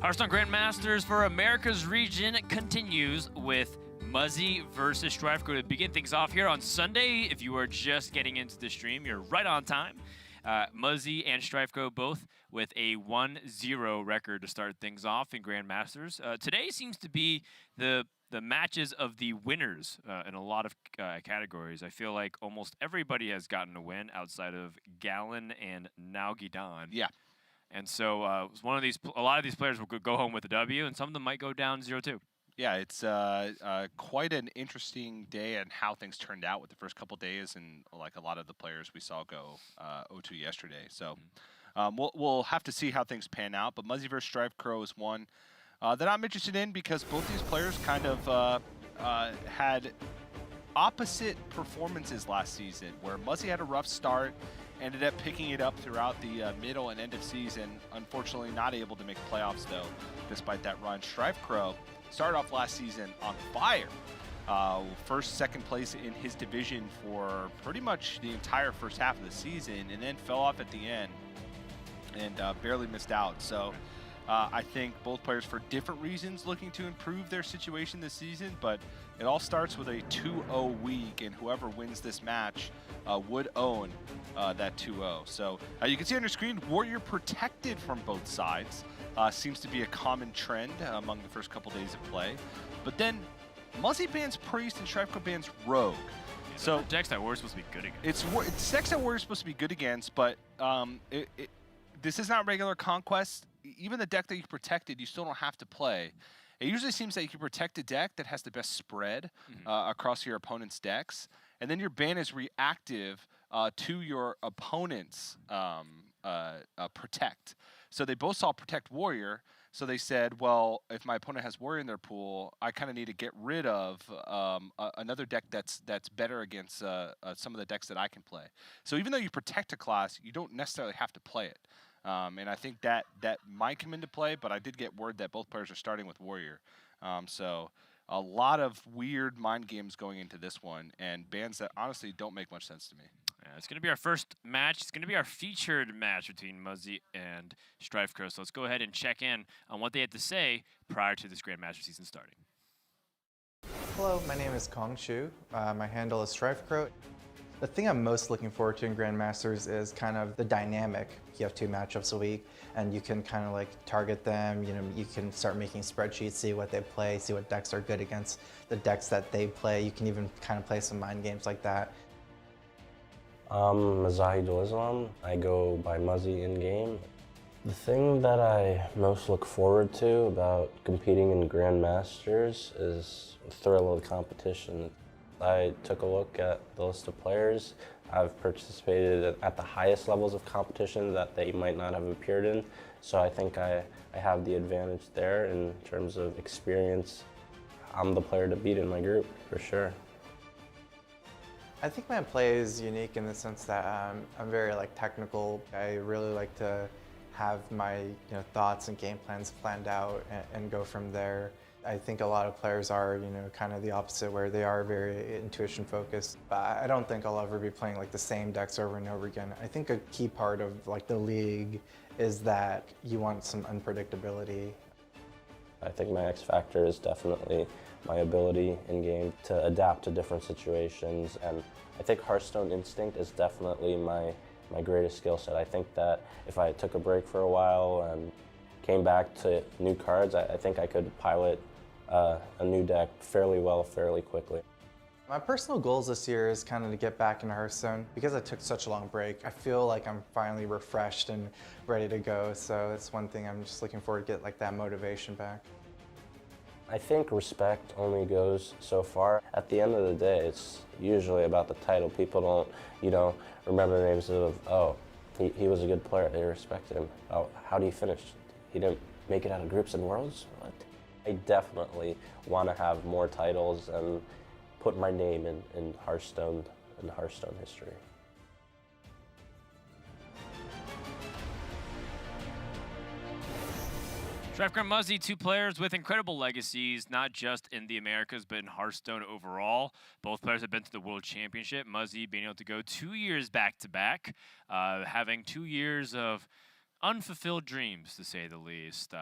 Hearthstone Grandmasters for America's region continues with Muzzy versus StrifeCro to begin things off here on Sunday. If you are just getting into the stream, you're right on time. Muzzy and StrifeCro both with a 1-0 record to start things off in Grandmasters. Today seems to be the matches of the winners in a lot of categories. I feel like almost everybody has gotten a win outside of Gallon and Naugidan. Yeah. And so a lot of these players will go home with a W, and some of them might go down 0-2. Yeah, it's quite an interesting day and how things turned out with the first couple days, and like a lot of the players we saw go 0-2 yesterday. So we'll have to see how things pan out. But Muzzy versus StrifeCro is one that I'm interested in because both these players kind of had opposite performances last season, where Muzzy had a rough start, ended up picking it up throughout the middle and end of season. Unfortunately, not able to make playoffs, though, despite that run. StrifeCro started off last season on fire. First, second place in his division for pretty much the entire first half of the season, and then fell off at the end and barely missed out. So I think both players, for different reasons, looking to improve their situation this season, but it all starts with a 2-0 week, and whoever wins this match would own that 2-0. So you can see on your screen, Warrior protected from both sides. Seems to be a common trend among the first couple days of play. But then Muzzy bans Priest and StrifeCro bans Rogue. Yeah, so decks that Warrior's supposed to be good against. It's decks that Warrior's supposed to be good against, but this is not regular Conquest. Even the deck that you protected, you still don't have to play. It usually seems that you can protect a deck that has the best spread across your opponent's decks, and then your ban is reactive to your opponent's protect. So they both saw Protect Warrior, so they said, well, if my opponent has Warrior in their pool, I kind of need to get rid of another deck that's better against some of the decks that I can play. So even though you protect a class, you don't necessarily have to play it. And I think that might come into play, but I did get word that both players are starting with Warrior. So a lot of weird mind games going into this one, and bans that honestly don't make much sense to me. Yeah, it's going to be our first match. It's going to be our featured match between Muzzy and StrifeCro. So let's go ahead and check in on what they had to say prior to this Grandmaster season starting. Hello, my name is Kong Shu. My handle is StrifeCro. The thing I'm most looking forward to in Grandmasters is kind of the dynamic. You have 2 matchups a week, and you can kind of like target them. You know, you can start making spreadsheets, see what they play, see what decks are good against the decks that they play. You can even kind of play some mind games like that. Mazahidul Islam. I go by Muzzy in-game. The thing that I most look forward to about competing in Grandmasters is the thrill of the competition. I took a look at the list of players. I've participated at the highest levels of competition that they might not have appeared in, so I think I have the advantage there in terms of experience. I'm the player to beat in my group, for sure. I think my play is unique in the sense that I'm very technical. I really like to have my thoughts and game plans planned out and go from there. I think a lot of players are kind of the opposite, where they are very intuition focused. But I don't think I'll ever be playing the same decks over and over again. I think a key part of the league is that you want some unpredictability. I think my X factor is definitely my ability in game to adapt to different situations, and I think Hearthstone Instinct is definitely my greatest skill set. I think that if I took a break for a while and came back to new cards, I think I could pilot a new deck fairly well, fairly quickly. My personal goals this year is kind of to get back into Hearthstone. Because I took such a long break, I feel like I'm finally refreshed and ready to go, so it's one thing I'm just looking forward to get that motivation back. I think respect only goes so far. At the end of the day, it's usually about the title. People don't, remember the names of, oh, he was a good player, they respected him. Oh, how did he finish? He didn't make it out of groups and worlds? What? I definitely want to have more titles and put my name in Hearthstone history. StrifeCro and Muzzy, 2 players with incredible legacies, not just in the Americas, but in Hearthstone overall. Both players have been to the World Championship. Muzzy being able to go 2 years back-to-back, having 2 years of unfulfilled dreams, to say the least.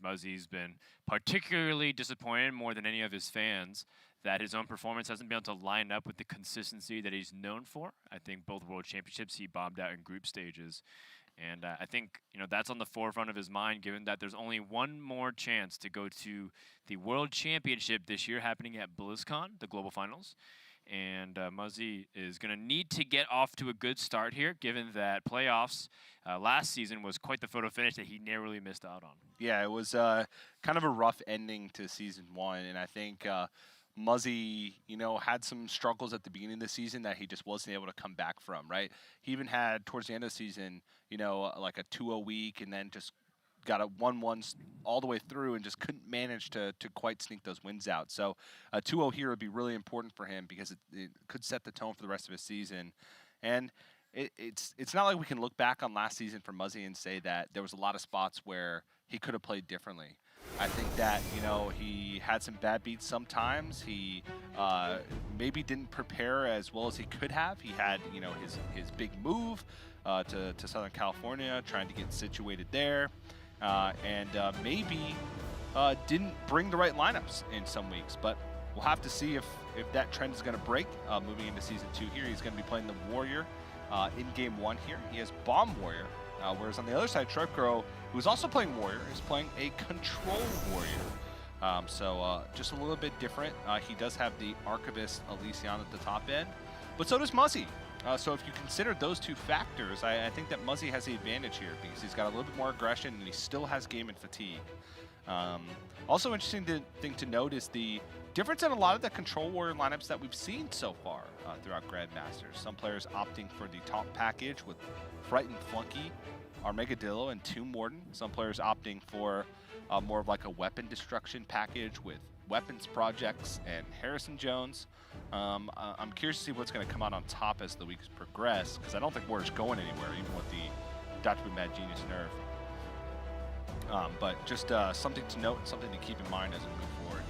Muzzy's been particularly disappointed more than any of his fans that his own performance hasn't been able to line up with the consistency that he's known for. I think both World Championships he bombed out in group stages. And I think that's on the forefront of his mind, given that there's only one more chance to go to the World Championship this year happening at BlizzCon, the Global Finals. And Muzzy is going to need to get off to a good start here, given that playoffs last season was quite the photo finish that he narrowly missed out on. Yeah, it was kind of a rough ending to Season 1, and I think Muzzy, had some struggles at the beginning of the season that he just wasn't able to come back from, right? He even had, towards the end of the season, like a 2-0 week, and then just got a 1-1 all the way through and just couldn't manage to quite sneak those wins out. So a 2-0 here would be really important for him because it could set the tone for the rest of his season. And it's not like we can look back on last season for Muzzy and say that there was a lot of spots where he could have played differently. I think that, he had some bad beats sometimes. He maybe didn't prepare as well as he could have. He had, his big move to Southern California, trying to get situated there. And maybe didn't bring the right lineups in some weeks. But we'll have to see if that trend is going to break moving into Season 2 here. He's going to be playing the Warrior in Game 1 here. He has Bomb Warrior. Whereas on the other side, StrifeCro, who's also playing Warrior, is playing a Control Warrior. So just a little bit different. He does have the Archivist Elysion at the top end, but so does Muzzy. So if you consider those two factors, I think that Muzzy has the advantage here because he's got a little bit more aggression and he still has game and fatigue. Also interesting thing to note is the difference in a lot of the Control Warrior lineups that we've seen so far throughout Grandmasters. Some players opting for the top package with Frightened Flunky, Armageddillo, and Tomb Warden. Some players opting for more of like a weapon destruction package with Weapons Projects and Harrison Jones. I'm curious to see what's going to come out on top as the weeks progress, because I don't think Warrior's going anywhere, even with the Dr. Boom Mad Genius nerf. But just something to note, something to keep in mind as we move forward.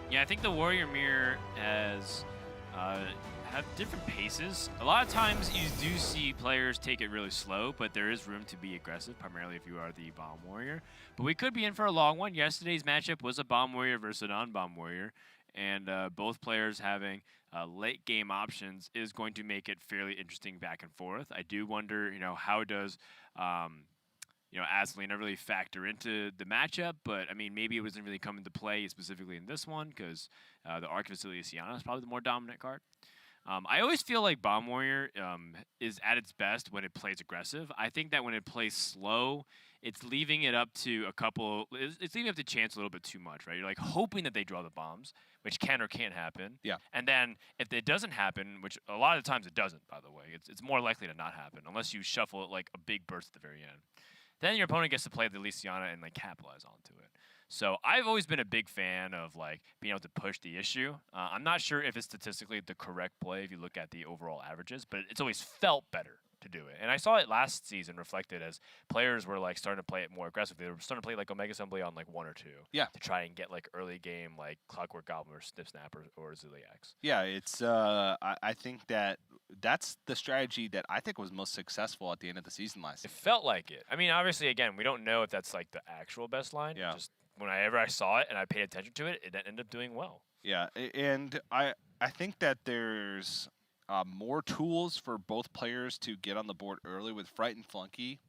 Yeah, I think the Warrior Mirror has have different paces. A lot of times you do see players take it really slow, but there is room to be aggressive, primarily if you are the Bomb Warrior. But we could be in for a long one. Yesterday's matchup was a Bomb Warrior versus a non-Bomb Warrior, and both players having late game options is going to make it fairly interesting back and forth. I do wonder, how does Azalina really factor into the matchup, but I mean, maybe it wasn't really come into play specifically in this one because the Archivist Elysiana is probably the more dominant card. I always feel like Bomb Warrior is at its best when it plays aggressive. I think that when it plays slow, it's leaving it up to it's leaving up to chance a little bit too much, right? You're like hoping that they draw the bombs, which can or can't happen. Yeah. And then if it doesn't happen, which a lot of times it doesn't, by the way, it's more likely to not happen unless you shuffle it like a big burst at the very end. Then your opponent gets to play the Elysiana and like capitalize onto it. So I've always been a big fan of like being able to push the issue. I'm not sure if it's statistically the correct play if you look at the overall averages, but it's always felt better to do it. And I saw it last season reflected as players were like starting to play it more aggressively. They were starting to play like Omega Assembly on like 1 or 2. Yeah. To try and get like early game like Clockwork Goblin or Sniff Snap or Ziliax. Yeah, it's I think that's the strategy that I think was most successful at the end of the season last It season. felt like it. I mean, obviously, again, we don't know if that's like the actual best line. Yeah. Just whenever I saw it and I paid attention to it, it ended up doing well. Yeah, and I think that there's more tools for both players to get on the board early with Frightened Flunky.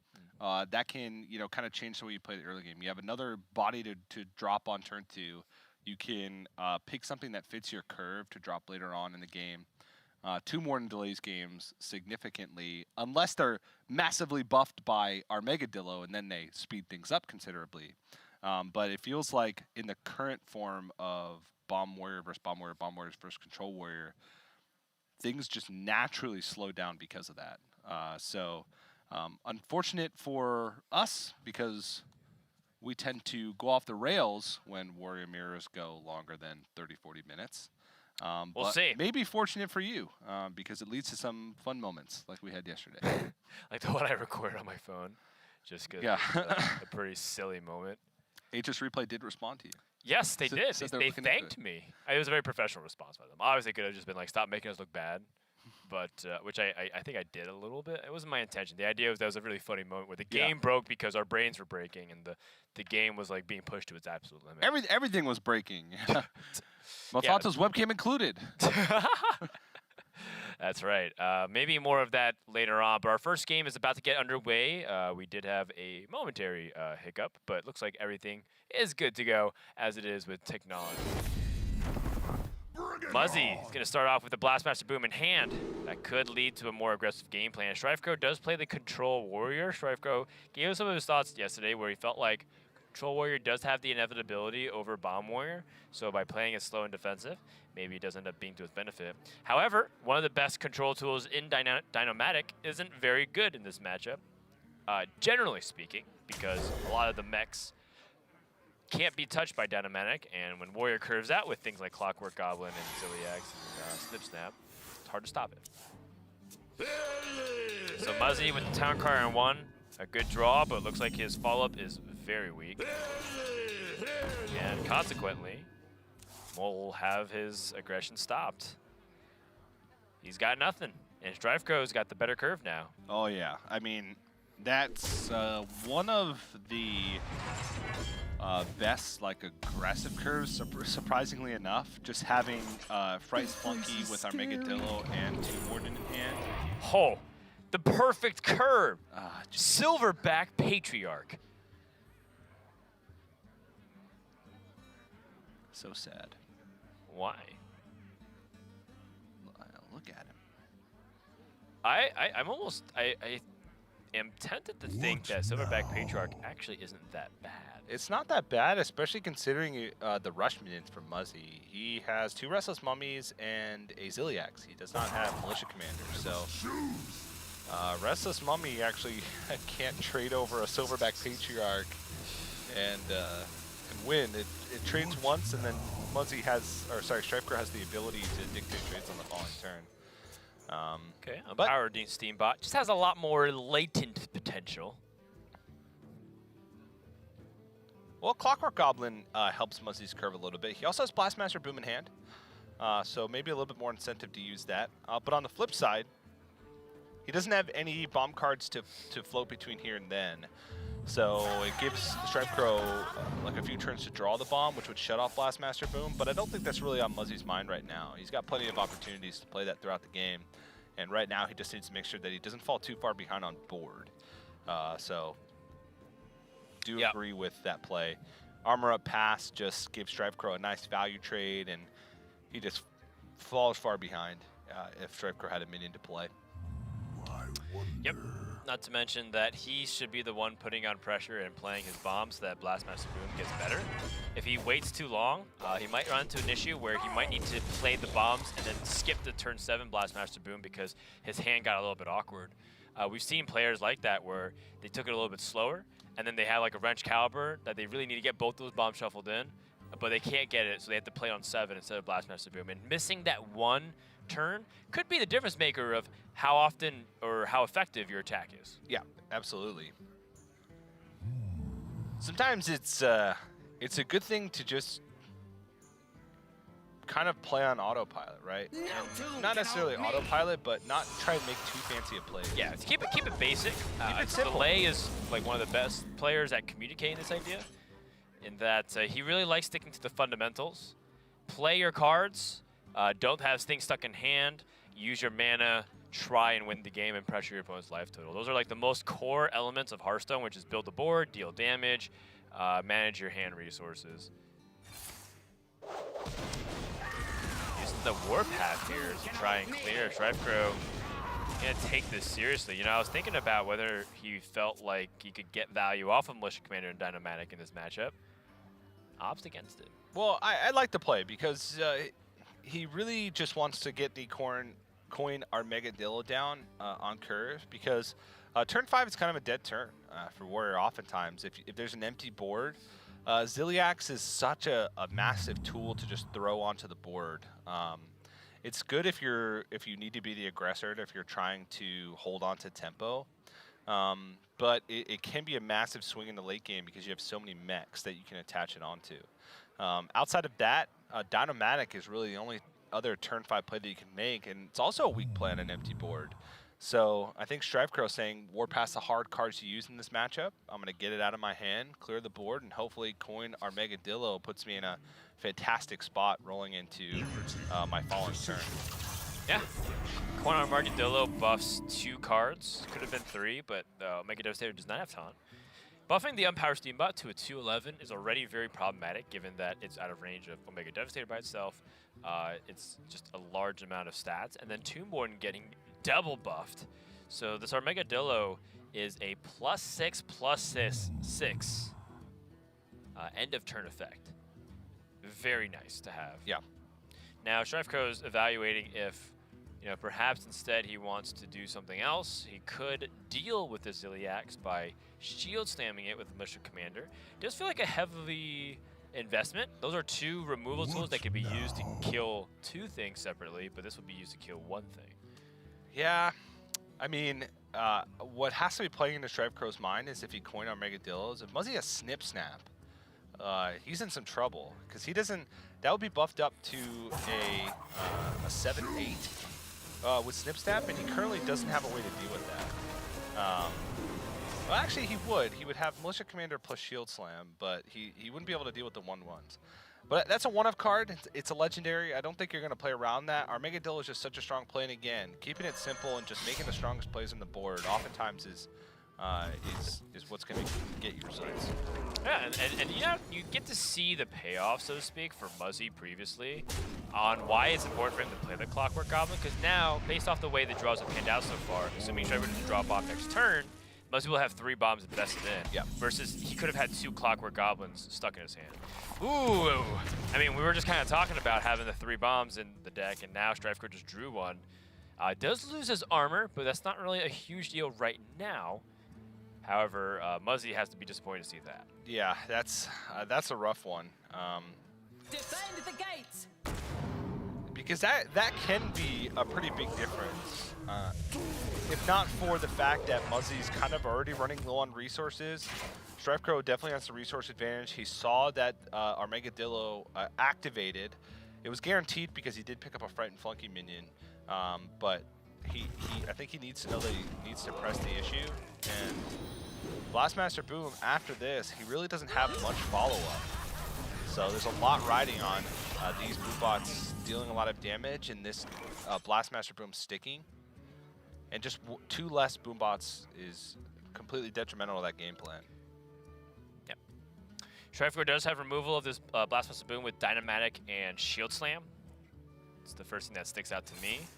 That can, kind of change the way you play the early game. You have another body to drop on turn 2. You can pick something that fits your curve to drop later on in the game. Tomb Warden delays games significantly, unless they're massively buffed by Armageddillo, and then they speed things up considerably. But it feels like in the current form of Bomb Warrior versus Bomb Warrior, Bomb Warrior versus Control Warrior, things just naturally slow down because of that. So unfortunate for us because we tend to go off the rails when Warrior Mirrors go longer than 30, 40 minutes. We'll but see. Maybe fortunate for you because it leads to some fun moments like we had yesterday. Like the one I recorded on my phone, just because Yeah. a pretty silly moment. HS Replay did respond to you. Yes, they did. said They they were looking into thanked me. It was a very professional response by them. Obviously, it could have just been like, stop making us look bad. but which I think I did a little bit. It wasn't my intention. The idea was that was a really funny moment where the game broke because our brains were breaking and the game was like being pushed to its absolute limit. Everything was breaking. Mofato's webcam included. That's right. Maybe more of that later on, but our first game is about to get underway. We did have a momentary hiccup, but it looks like everything is good to go as it is with technology. Muzzy is going to start off with the Blastmaster Boom in hand. That could lead to a more aggressive game plan. StrifeCro does play the Control Warrior. StrifeCro gave us some of his thoughts yesterday where he felt like Control Warrior does have the inevitability over Bomb Warrior, so by playing it slow and defensive, maybe it does end up being to his benefit. However, one of the best control tools in Dynomatic isn't very good in this matchup, generally speaking, because a lot of the mechs can't be touched by Dynomatic, and when Warrior curves out with things like Clockwork Goblin and Ziliax and Snip Snap, it's hard to stop it. So Muzzy with the Town Car in 1, a good draw, but it looks like his follow-up is very weak. And consequently, will have his aggression stopped. He's got nothing, and StrifeCro's got the better curve now. Oh yeah, I mean, that's one of the best like aggressive curves, surprisingly enough. Just having Fright Flunky with our Megadillo and 2 Warden in hand. Oh, the perfect curve. Silverback Patriarch. So sad. Why? Look at him. I'm almost I am tempted to think that Silverback Patriarch actually isn't that bad. It's not that bad, especially considering the rush minions from Muzzy. He has 2 Restless Mummies and a Ziliax. He does not have Militia Commander, so Restless Mummy actually can't trade over a Silverback Patriarch and win. It trades once, and then Muzzy has, or sorry, StrifeCro has the ability to dictate trades on the following turn. Okay, Power Dean Steambot just has a lot more latent potential. Well, Clockwork Goblin helps Muzzy's curve a little bit. He also has Blastmaster Boom in hand, so maybe a little bit more incentive to use that. But on the flip side, he doesn't have any bomb cards to float between here and then. So it gives StrifeCro like a few turns to draw the bomb, which would shut off Blastmaster Boom, but I don't think that's really on Muzzy's mind right now. He's got plenty of opportunities to play that throughout the game, and right now he just needs to make sure that he doesn't fall too far behind on board. So do agree with that play. Armor Up Pass just gives StrifeCro a nice value trade, and he just falls far behind if StrifeCro had a minion to play. Yep. Not to mention that he should be the one putting on pressure and playing his bombs so that Blastmaster Boom gets better. If he waits too long, he might run into an issue where he might need to play the bombs and then skip the turn 7 Blastmaster Boom because his hand got a little bit awkward. We've seen players like that where they took it a little bit slower, and then they have like a Wrench Caliber that they really need to get both those bombs shuffled in, but they can't get it, so they have to play on 7 instead of Blastmaster Boom. And missing that one turn could be the difference maker of how often or how effective your attack is. Yeah, absolutely. Sometimes it's a good thing to just kind of play on autopilot, right? And not necessarily autopilot, but not try to make too fancy a play. Yeah, keep it basic. Keep it simple. Delay is like one of the best players at communicating this idea, in that he really likes sticking to the fundamentals. Play your cards. Don't have things stuck in hand. Use your mana. Try and win the game and pressure your opponent's life total. Those are like the most core elements of Hearthstone, which is build the board, deal damage, manage your hand resources. Using the Warpath here to try and clear. StrifeCro gonna take this seriously. You know, I was thinking about whether he felt like he could get value off of Militia Commander and Dynomatic in this matchup. Opts against it. Well, I like the play because he really just wants to get the coin our Megadillo down on curve, because turn 5 is kind of a dead turn for Warrior oftentimes. If there's an empty board, Ziliax is such a massive tool to just throw onto the board. It's good if you need to be the aggressor, if you're trying to hold on to tempo. But it can be a massive swing in the late game because you have so many mechs that you can attach it onto. Outside of that, Dynomatic is really the only other turn 5 play that you can make, and it's also a weak play on an empty board. So I think StrifeCro saying, Warpath's the hard cards to use in this matchup. I'm going to get it out of my hand, clear the board, and hopefully coin Armageddillo puts me in a fantastic spot rolling into my following turn. Yeah. Coin Armageddillo buffs 2 cards. Could have been 3, but Omega Devastator does not have taunt. Buffing the Unpower Steambot to a 2/11 is already very problematic, given that it's out of range of Omega Devastator by itself. It's just a large amount of stats, and then Tombborn getting double buffed. So this Armageddillo is a +6/+6 end of turn effect. Very nice to have. Yeah. Now StrifeCro is evaluating if, perhaps instead he wants to do something else. He could deal with the Ziliax by shield slamming it with Militia Commander. It does feel like a heavy investment. Those are 2 removal tools that can be used to kill 2 things separately, but this would be used to kill 1 thing. Yeah, I mean, what has to be playing into StrifeCro's mind is if he coin Armageddillo, is if Muzzy has Snip Snap, he's in some trouble, because he doesn't, that would be buffed up to a 7/8 with Snip Snap, and he currently doesn't have a way to deal with that. Well, actually, he would. He would have Militia Commander plus Shield Slam, but he wouldn't be able to deal with the 1/1s. But that's a one-of card. It's a legendary. I don't think you're going to play around that. Armageddillo is just such a strong play, and again, keeping it simple and just making the strongest plays on the board oftentimes is what's going to get you results. Yeah, and you get to see the payoff, so to speak, for Muzzy previously on why it's important for him to play the Clockwork Goblin, because now, based off the way the draws have panned out so far, assuming Trevor doesn't draw a bomb next turn, Muzzy will have 3 bombs invested in. Yeah. Versus he could have had 2 Clockwork Goblins stuck in his hand. Ooh! I mean, we were just kind of talking about having the 3 bombs in the deck, and now StrifeCro just drew one. Does lose his armor, but that's not really a huge deal right now. However, Muzzy has to be disappointed to see that. Yeah, that's a rough one. Defend the gates! Because that can be a pretty big difference. If not for the fact that Muzzy's kind of already running low on resources, StrifeCro definitely has the resource advantage. He saw that Armageddillo activated. It was guaranteed because he did pick up a Fright and Flunky minion, but I think he needs to know that he needs to press the issue. And Blastmaster Boom, after this, he really doesn't have much follow-up. So there's a lot riding on these Boombots dealing a lot of damage, and this Blastmaster Boom sticking. And just 2 less Boombots is completely detrimental to that game plan. Yep. StrifeCro does have removal of this Blastmaster Boom with Dynamatic and Shield Slam. It's the first thing that sticks out to me.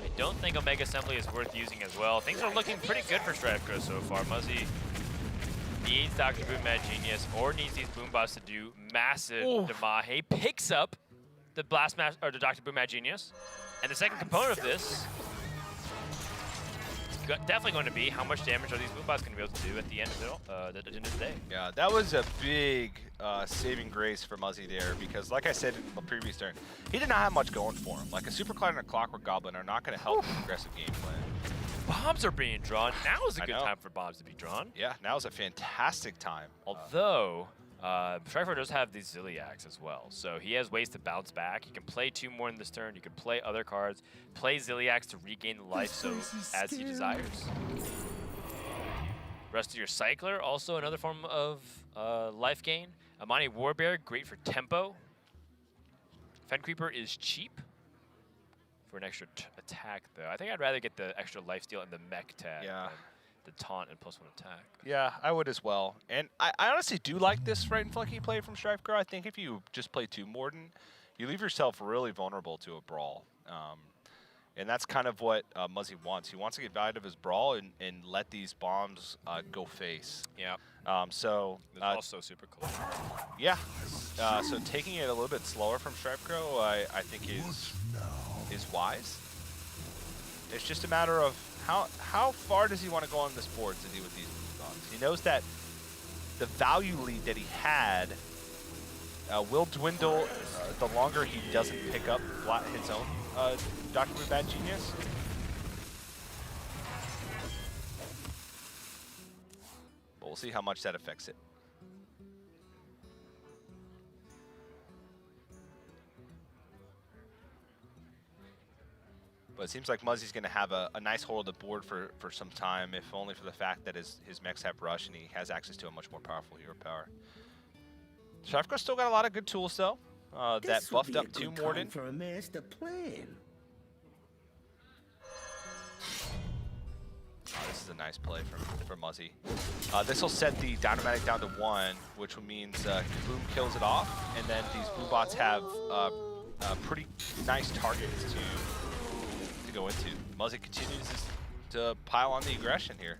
I don't think Omega Assembly is worth using as well. Things are looking pretty good for StrifeCro so far. Muzzy needs Dr. Boom Mad Genius or needs these Boombots to do massive damage. He picks up the the Dr. Boom Mad Genius. And the second component of this is definitely going to be how much damage are these Boombots going to be able to do at the end of the day. Yeah, that was a big saving grace for Muzzy there, because like I said in the previous turn, he did not have much going for him. Like a Super Cloud and a Clockwork Goblin are not going to help with aggressive game plan. Bombs are being drawn. Now is a good time for bombs to be drawn. Yeah, now is a fantastic time. Although, StrifeCro does have these Ziliax as well, so he has ways to bounce back. He can play 2 more in this turn. You can play other cards, play Ziliax to regain the life, so as he desires. Rest of your Cycler, also another form of life gain. Amani Warbear, great for tempo. Fen Creeper is cheap for an extra attack, though. I think I'd rather get the extra lifesteal and the mech tag than the taunt and +1 attack. Yeah, I would as well. And I honestly do like this Fright and Flunky play from StrifeCro. I think if you just play 2 Morden, you leave yourself really vulnerable to a brawl. And that's kind of what Muzzy wants. He wants to get value out of his brawl and let these bombs go face. Yeah. So it's also super cool. Yeah. So taking it a little bit slower from StrifeCro, I think is wise. It's just a matter of how far does he want to go on this board to deal with these bombs. He knows that the value lead that he had will dwindle the longer he doesn't pick up his own Dr. Boom Bad Genius. But we'll see how much that affects it. But it seems like Muzzy's going to have a nice hold of the board for some time, if only for the fact that his mechs have rush and he has access to a much more powerful hero power. StrifeCro still got a lot of good tools, though. That buffed up to Morden. For a master plan. Oh, this is a nice play from Muzzy. This will set the Dynamatic down to 1, which means Boom kills it off, and then these Blue Bots have pretty nice targets to go into. Muzzy continues to pile on the aggression here.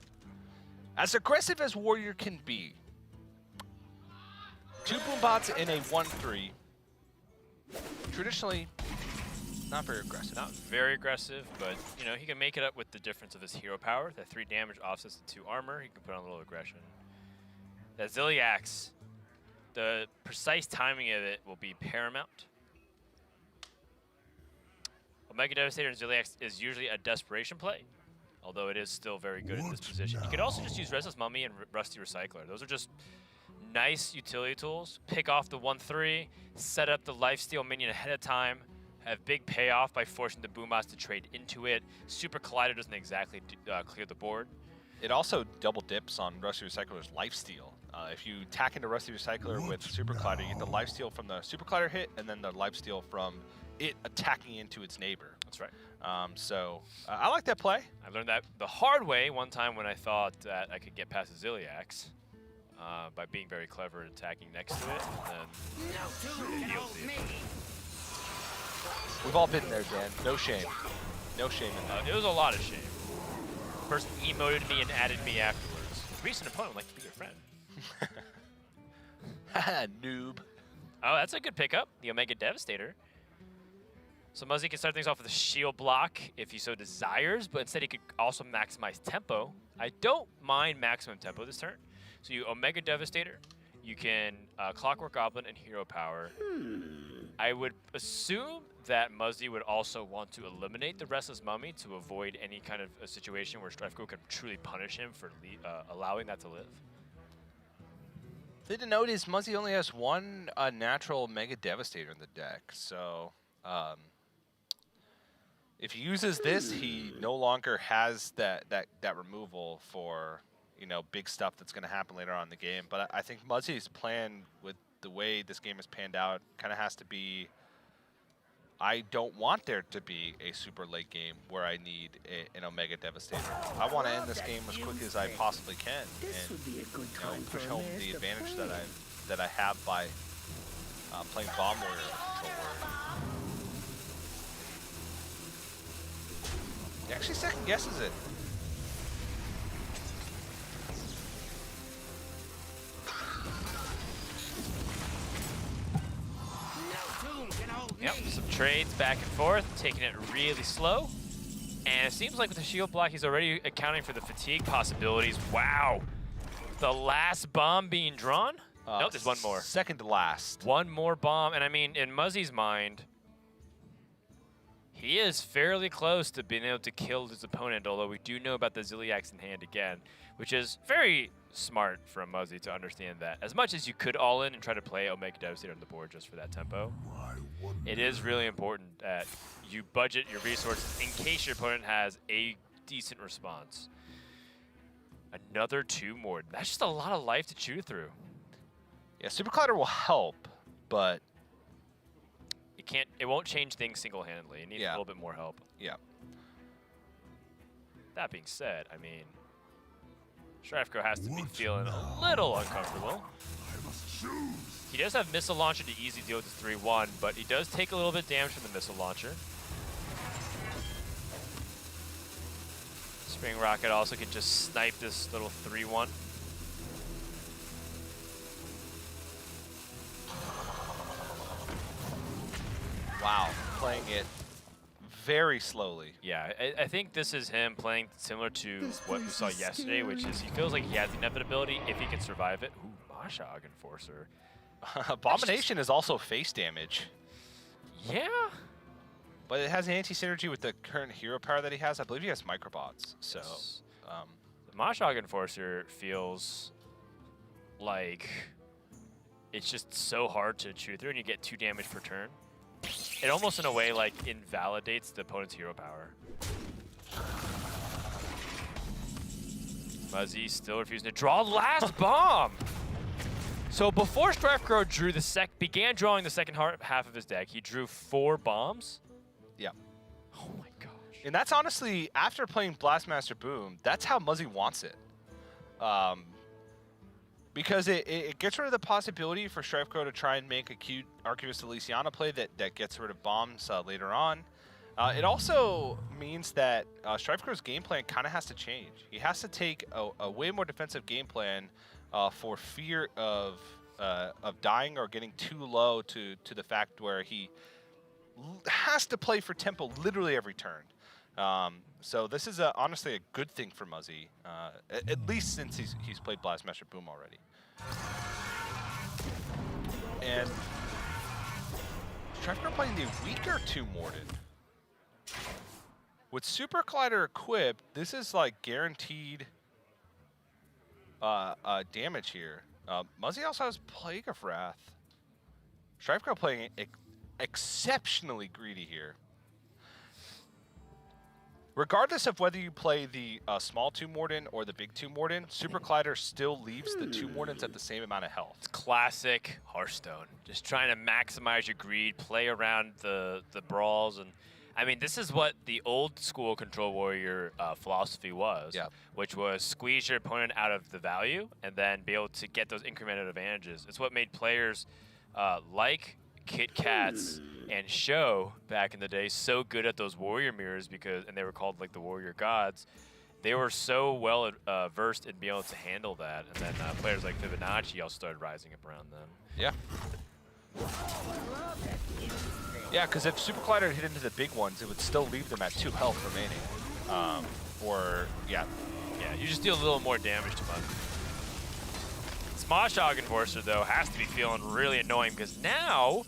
As aggressive as Warrior can be, 2 Boom Bots in a 1-3, traditionally not very aggressive. Not very aggressive, but you know, he can make it up with the difference of his hero power. That 3 damage offsets the 2 armor. He can put on a little aggression. That Zilliax, the precise timing of it will be paramount. Omega Devastator and Zilliax is usually a desperation play, although it is still very good in this position. You could also just use Restless Mummy and Rusty Recycler. Those are just nice utility tools. Pick off the 1-3, set up the lifesteal minion ahead of time, have big payoff by forcing the Boombots to trade into it. Super Collider doesn't exactly clear the board. It also double dips on Rusty Recycler's lifesteal. If you tack into Rusty Recycler with Super Collider, you get the lifesteal from the Super Collider hit, and then the lifesteal from it attacking into its neighbor. That's right. I like that play. I learned that the hard way one time when I thought that I could get past the Zilliax by being very clever and attacking next to it, and then it heals the issue. We've all been there, Dan. No shame. No shame in that. It was a lot of shame. Person emoted me and added me afterwards. Recent opponent would like to be your friend. Noob. Oh, that's a good pickup. The Omega Devastator. So Muzzy can start things off with a shield block if he so desires, but instead he could also maximize tempo. I don't mind maximum tempo this turn. So you Omega Devastator, you can Clockwork Goblin and Hero Power. I would assume that Muzzy would also want to eliminate the Restless Mummy to avoid any kind of a situation where StrifeCro can truly punish him for allowing that to live. Thing to note is Muzzy only has 1 natural Mega Devastator in the deck, so if he uses this, he no longer has that removal for, you know, big stuff that's going to happen later on in the game. But I think Muzzy's plan with the way this game has panned out kind of has to be, I don't want there to be a super late game where I need an Omega Devastator. I want to end this game as quick as I possibly can and push home the advantage that I have by playing Bomb Warrior or Control Warrior. He actually second guesses it. Yep, some trades back and forth, taking it really slow. And it seems like with the shield block, he's already accounting for the fatigue possibilities. Wow. The last bomb being drawn? Nope, there's one more. Second to last. One more bomb. And I mean, in Muzzy's mind, he is fairly close to being able to kill his opponent, although we do know about the Zilliax in hand again, which is very smart from Muzzy to understand that. As much as you could all in and try to play Omega Devastator on the board just for that tempo, it is really important that you budget your resources in case your opponent has a decent response. Another 2 more. That's just a lot of life to chew through. Yeah, Super Collider will help, but it won't change things single-handedly. It needs a little bit more help. Yeah. That being said, I mean, StrifeCro has to be feeling a little uncomfortable. He does have Missile Launcher to easily deal with his 3-1, but he does take a little bit of damage from the Missile Launcher. Spring Rocket also can just snipe this little 3-1. Wow, playing it very slowly. Yeah, I think this is him playing similar to what we saw yesterday, which is he feels like he has the inevitability if he can survive it. Ooh, Mashog Enforcer. Abomination is also face damage. Yeah. But it has an anti-synergy with the current hero power that he has. I believe he has microbots, so... The Mashog Enforcer feels like it's just so hard to chew through, and you get 2 damage per turn. it almost in a way like invalidates the opponent's hero power. Muzzy still refusing to draw last bomb. So before StrifeCro began drawing the second half of his deck, he drew 4 bombs. Yeah. Oh my gosh. And that's honestly, after playing Blastmaster Boom, that's how Muzzy wants it. Because it gets rid of the possibility for StrifeCro to try and make a cute Archivist Elysiana play that gets rid of bombs later on. It also means that StrifeCro's game plan kind of has to change. He has to take a way more defensive game plan for fear of dying or getting too low to the fact where he has to play for tempo literally every turn. So this is honestly a good thing for Muzzy, at least since he's played Blastmaster Boom already. And StrifeCro playing the weaker 2 Morden. With Super Collider equipped, this is like guaranteed damage here. Muzzy also has Plague of Wrath. StrifeCro playing exceptionally greedy here. Regardless of whether you play the small 2 Morden or the big 2 Morden, Super Collider still leaves the 2 Mordens at the same amount of health. It's classic Hearthstone. Just trying to maximize your greed, play around the brawls, and I mean, this is what the old school Control Warrior philosophy was, which was squeeze your opponent out of the value and then be able to get those incremental advantages. It's what made players like Kit Kats and Show back in the day so good at those warrior mirrors and they were called like the warrior gods. They were so well versed in being able to handle that, and then players like Fibonacci also started rising up around them. Yeah. Yeah, because if Super Collider hit into the big ones, it would still leave them at 2 health remaining. Yeah, you just deal a little more damage to Muzzy. Smosh Enforcer, though, has to be feeling really annoying because now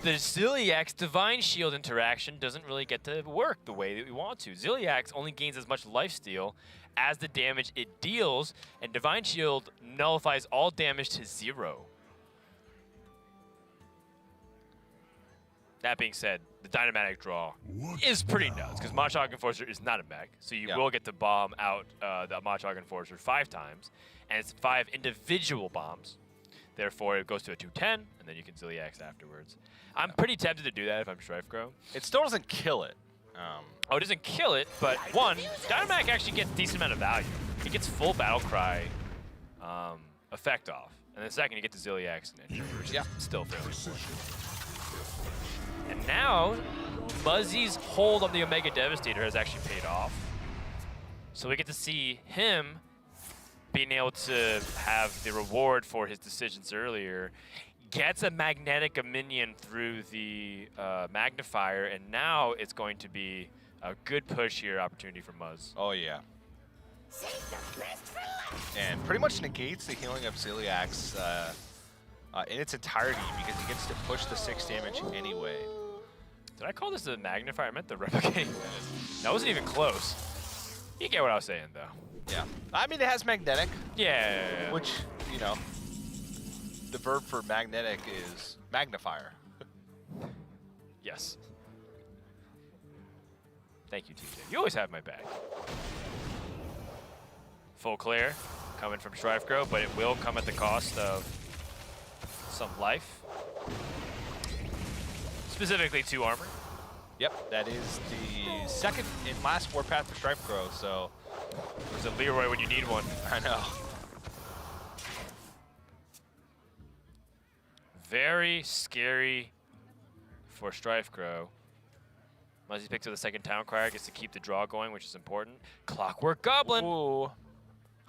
the Ziliax Divine Shield interaction doesn't really get to work the way that we want to. Ziliax only gains as much lifesteal as the damage it deals, and Divine Shield nullifies all damage to 0. That being said, the Dynamatic draw is pretty nuts because Machog Enforcer is not a mech, so you will get to bomb out the Machog Enforcer 5 times, and it's 5 individual bombs. Therefore, it goes to a 210, and then you can Ziliax afterwards. I'm pretty tempted to do that if I'm StrifeCro. It still doesn't kill it. Oh, it doesn't kill it, but one, Dynamatic actually gets a decent amount of value. It gets full Battle Cry effect off, and then second, you get the Ziliax and injury, which is still fairly important. And now, Muzzy's hold on the Omega Devastator has actually paid off. So we get to see him being able to have the reward for his decisions earlier. Gets a Magnetic minion through the Magnifier, and now it's going to be a good push here opportunity for Muzz. Oh, yeah. And pretty much negates the healing of Ziliax in its entirety because he gets to push the 6 damage anyway. Did I call this the Magnifier? I meant the Replicating. That wasn't even close. You get what I was saying, though. Yeah. I mean, it has Magnetic. Yeah. Which, you know, the verb for magnetic is magnifier. Yes. Thank you, TJ. You always have my back. Full clear coming from StrifeCro, but it will come at the cost of some life. Specifically 2 armor. Yep, that is the second and last warpath for StrifeCro, so... There's a Leroy when you need one. I know. Very scary for StrifeCro. Muzzy picks up the second Town Crier, gets to keep the draw going, which is important. Clockwork Goblin. Ooh.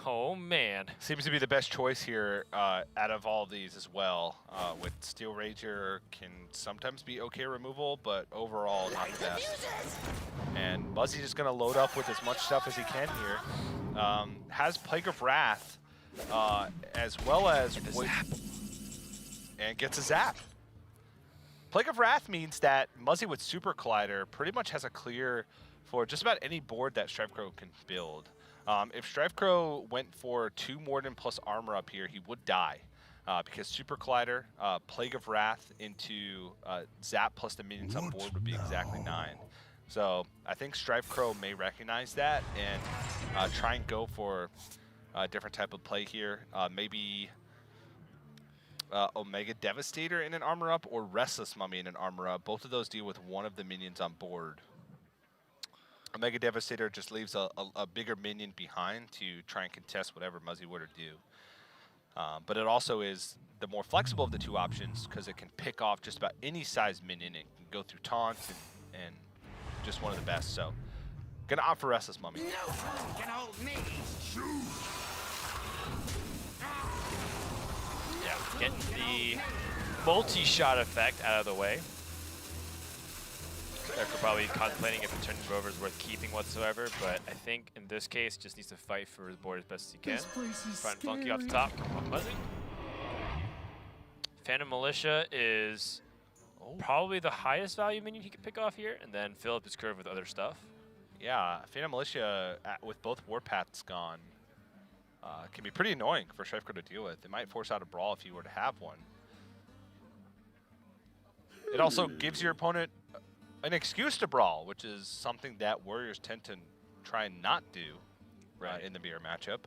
Oh, man. Seems to be the best choice here out of all of these as well. With Steel Rager can sometimes be okay removal, but overall not the best. And Muzzy's just going to load up with as much stuff as he can here. Has Plague of Wrath as well as... And gets a zap. Plague of Wrath means that Muzzy with Super Collider pretty much has a clear for just about any board that StrifeCro can build. If StrifeCro went for 2 Morden plus armor up here, he would die. because Super Collider, Plague of Wrath into Zap plus the minions on board would be exactly 9. So I think StrifeCro may recognize that and try and go for a different type of play here. Maybe Omega Devastator in an armor up or Restless Mummy in an armor up. Both of those deal with one of the minions on board. Omega Devastator just leaves a bigger minion behind to try and contest whatever Muzzy were to do. But it also is the more flexible of the two options because it can pick off just about any size minion. It can go through taunts and just one of the best. So gonna opt for Restless Mummy. No fool can hold me. Yeah, getting the multi-shot effect out of the way. They're probably contemplating if the turning rover is worth keeping whatsoever, but I think in this case, just needs to fight for the board as best as he can. Front funky off the top, come on, Muzzy. Phantom Militia is probably the highest value minion he could pick off here, and then fill up his curve with other stuff. Yeah, Phantom Militia with both Warpaths gone can be pretty annoying for StrifeCro to deal with. It might force out a brawl if you were to have one. It also gives your opponent an excuse to brawl, which is something that Warriors tend to try and not do in the mirror matchup.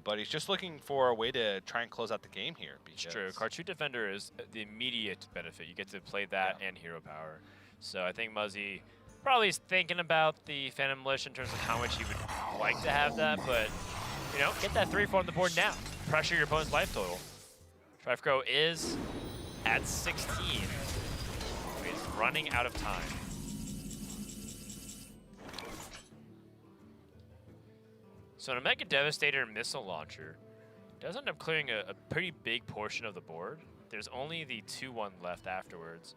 But he's just looking for a way to try and close out the game here. It's true. Cartoon Defender is the immediate benefit. You get to play that and hero power. So I think Muzzy probably is thinking about the Phantom Militia in terms of how much he would like to have that, but you know, get that 3-4 on the board now. Pressure your opponent's life total. StrifeCro is at 16. He's running out of time. So an Omega Devastator Missile Launcher does end up clearing a pretty big portion of the board. There's only the 2-1 left afterwards.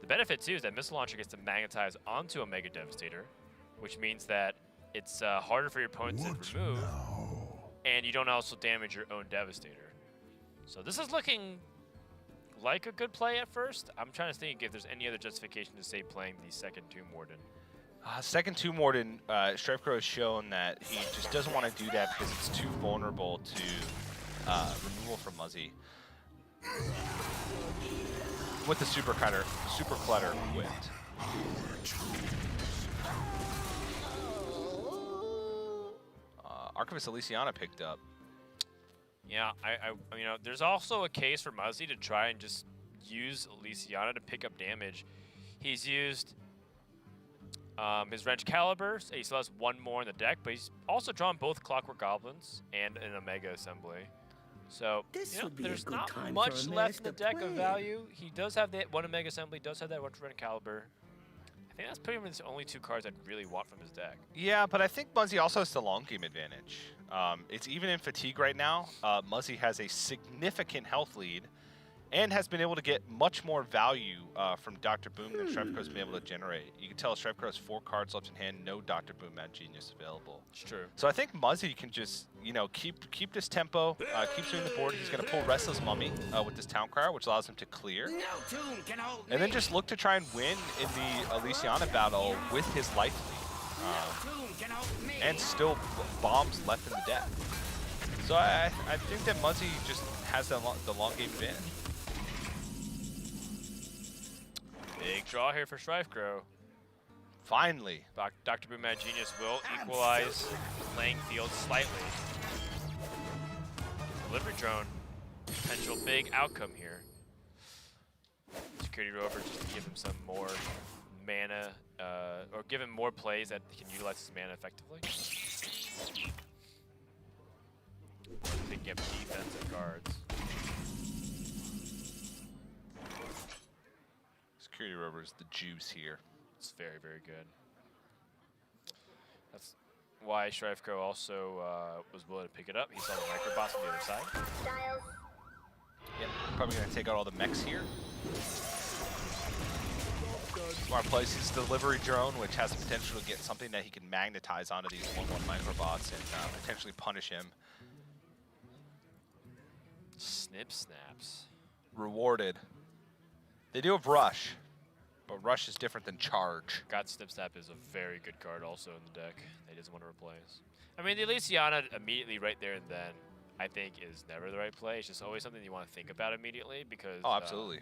The benefit too is that Missile Launcher gets to magnetize onto Omega Devastator, which means that it's harder for your opponent to remove, and you don't also damage your own Devastator. So this is looking like a good play at first. I'm trying to think if there's any other justification to say playing the second Tomb Warden. Second Tomb Warden, StrifeCro has shown that he just doesn't want to do that because it's too vulnerable to removal from Muzzy. With the Super Clutter whipped. Archivist Elysiana picked up. Yeah, you know, there's also a case for Muzzy to try and just use Elysiana to pick up damage. He's used his Wrench Caliber, so he still has one more in the deck, but he's also drawn both Clockwork Goblins and an Omega Assembly. So, you know, there's not much left in the deck of value. He does have that one Omega Assembly, does have that one Wrench Caliber. I think that's pretty much the only two cards I'd really want from his deck. Yeah, but I think Muzzy also has the long game advantage. It's even in fatigue right now. Muzzy has a significant health lead and has been able to get much more value from Dr. Boom than StrifeCro's been able to generate. You can tell StrifeCro has 4 cards left in hand, no Dr. Boom Mad Genius available. It's true. So I think Muzzy can just, you know, keep this tempo, keep swinging the board. He's going to pull Restless Mummy with this Town Crier, which allows him to clear. No tomb can hold me. And then just look to try and win in the Elysiana battle with his life lead. No tomb can hold me. And still bombs left in the deck. So I think that Muzzy just has the long game advantage. Big draw here for StrifeCro. Finally. Dr. Boom Mad Genius will equalize the playing field slightly. Delivery Drone, potential big outcome here. Security Rover just to give him some more mana, or give him more plays that he can utilize his mana effectively. Picking up defensive guards. Security Rover is the juice here. It's very, very good. That's why StrifeCro also was willing to pick it up. He saw the Microbots on the other side. Yep, probably going to take out all the mechs here. Smart plays his delivery drone, which has the potential to get something that he can magnetize onto these 1/1 Microbots and potentially punish him. Snip snaps. Rewarded. They do have Rush, but Rush is different than Charge. God Snip Snap is a very good card also in the deck that he doesn't want to replace. I mean, the Elysiana immediately right there and then, I think is never the right play. It's just always something you want to think about immediately because Oh, absolutely.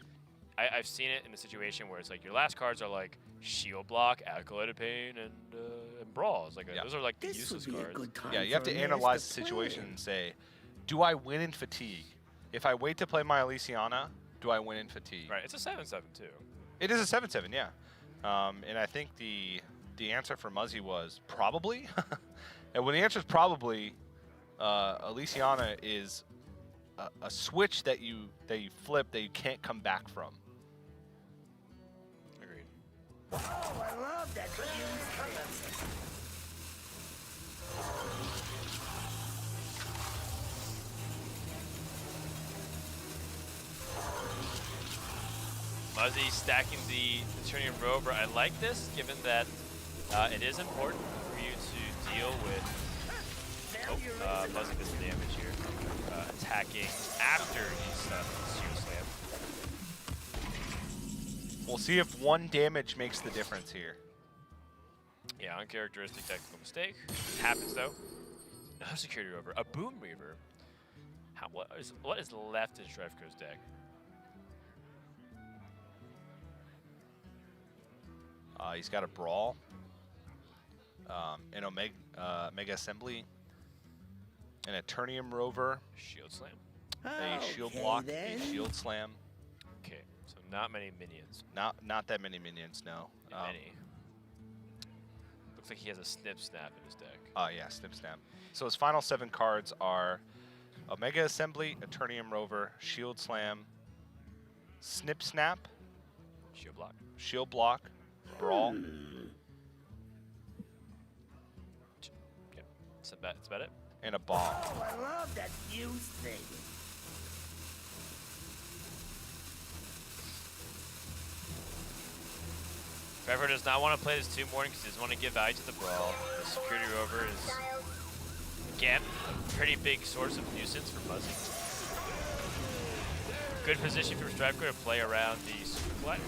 I've seen it in a situation where it's like your last cards are like Shield Block, Acolyte of Pain, and Brawl. It's like those are like the This would useless be a cards. good time Yeah, you have for to a analyze the master situation plan. and say, do I win in fatigue? If I wait to play my Elysiana, do I win in fatigue? Right, it's a 7/7 too. It is a 7/7, yeah. And I think the answer for Muzzy was probably. And when the answer is probably, Elysiana is a switch that you flip that you can't come back from. Agreed. Oh, I love that used thing. Muzzy stacking the Eternium Rover. I like this, given that it is important for you to deal with. Muzzy does the damage here. Attacking after he's Shield Slam. We'll see if one damage makes the difference here. Yeah, uncharacteristic technical mistake. Happens though. No Security Rover. A Boom Reaver. What is left in StrifeCro's deck? He's got a Brawl, an Mega Assembly, an Eternium Rover, Shield Slam. a Shield Block, then. a Shield Slam. Okay, so not many minions. Not that many minions, no. Many. Looks like he has a Snip Snap in his deck. Yeah, Snip Snap. So his final 7 cards are a Mega Assembly, Eternium Rover, Shield Slam, Snip Snap, Shield Block. Shield Block, Brawl. Yep, that's about it. And a Bomb. Oh, I love that used thing. Trevor does not want to play this 2 morning because he doesn't want to give value to the Brawl. The Security Rover is, again, a pretty big source of nuisance for Muzzy. Good position for StrifeCro to play around the Super Glider.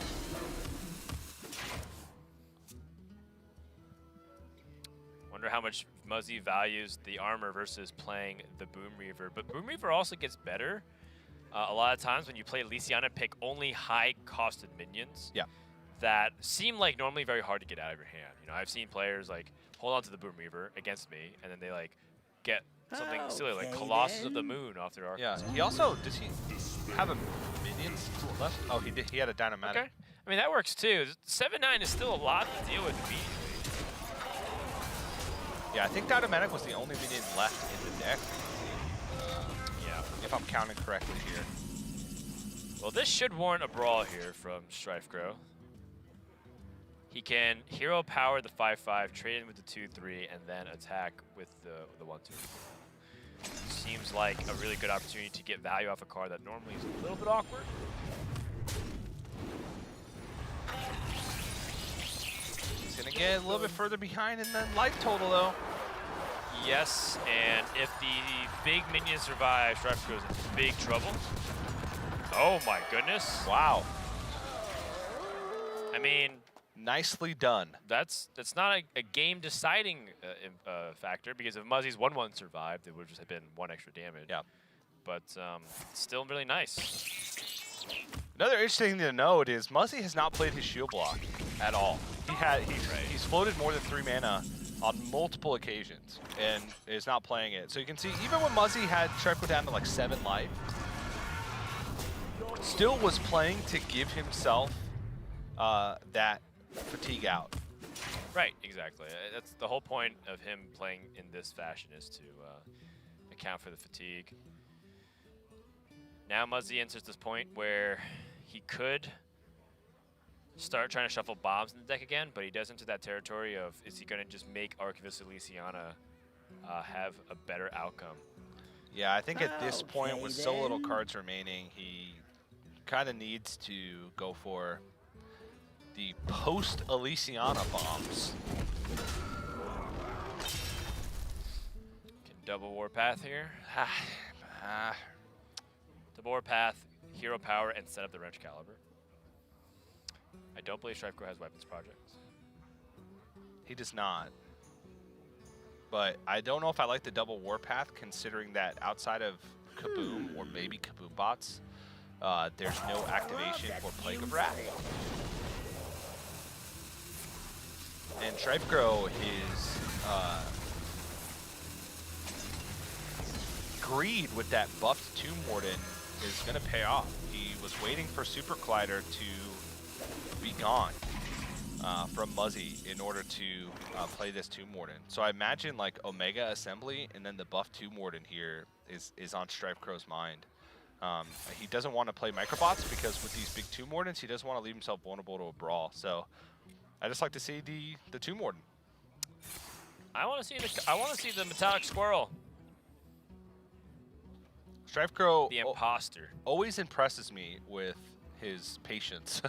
Wonder how much Muzzy values the armor versus playing the Boom Reaver. But Boom Reaver also gets better. A lot of times when you play Elysiana, pick only high-costed minions. Yeah. That seem like normally very hard to get out of your hand. You know, I've seen players like hold on to the Boom Reaver against me, and then they like get something silly like Okay, Colossus of the then. Moon off their arc. Yeah. He also does he have a minions left? Oh, he did. He had a Dynamatic. Okay. I mean that works too. 7/9 is still a lot to deal with immediately. Yeah, I think Dynamatic was the only minion left in the deck, Yeah. if I'm counting correctly here. Well, this should warrant a brawl here from StrifeCro. He can hero power the 5/5, trade in with the 2/3, and then attack with the 1/2. Seems like a really good opportunity to get value off a card that normally is a little bit awkward. He's gonna get a little bit further behind in the life total though. Yes, and if the big minions survive, StrifeCro is in big trouble. Oh my goodness. Wow. I mean, Nicely done. that's not a game deciding factor because if Muzzy's 1/1 survived, it would just have been 1 extra damage. Yeah. But still really nice. Another interesting thing to note is Muzzy has not played his shield block at all. He's floated more than 3 mana on multiple occasions and is not playing it. So you can see even when Muzzy had StrifeCro down to like 7 life, still was playing to give himself that fatigue out. Right, exactly. That's the whole point of him playing in this fashion is to account for the fatigue. Now Muzzy enters this point where he could start trying to shuffle bombs in the deck again, but he does enter that territory of is he going to just make Archivist Elysiana have a better outcome? Yeah, I think at this point Okay, with so little then. cards remaining, he kind of needs to go for the post-Elysiana bombs. Can double Warpath here. Double Warpath, hero power, and set up the Wrench Caliber. I don't believe StrifeCro has weapons projects. He does not. but I don't know if I like the double Warpath, considering that outside of Kaboom or maybe Kaboom bots, there's no activation for Plague of Wrath. And StrifeCro is greed with that buffed Tomb Warden is going to pay off. He was waiting for Super Collider to be gone from Muzzy in order to play this Tomb Warden. So I imagine like Omega Assembly and then the buff Tomb Warden here is on StrifeCro's mind. He doesn't want to play Microbots because with these big Tomb Wardens, he doesn't want to leave himself vulnerable to a brawl. So I just like to see the Tomb Warden. I want to see the metallic squirrel. StrifeCro The imposter. always impresses me with his patience.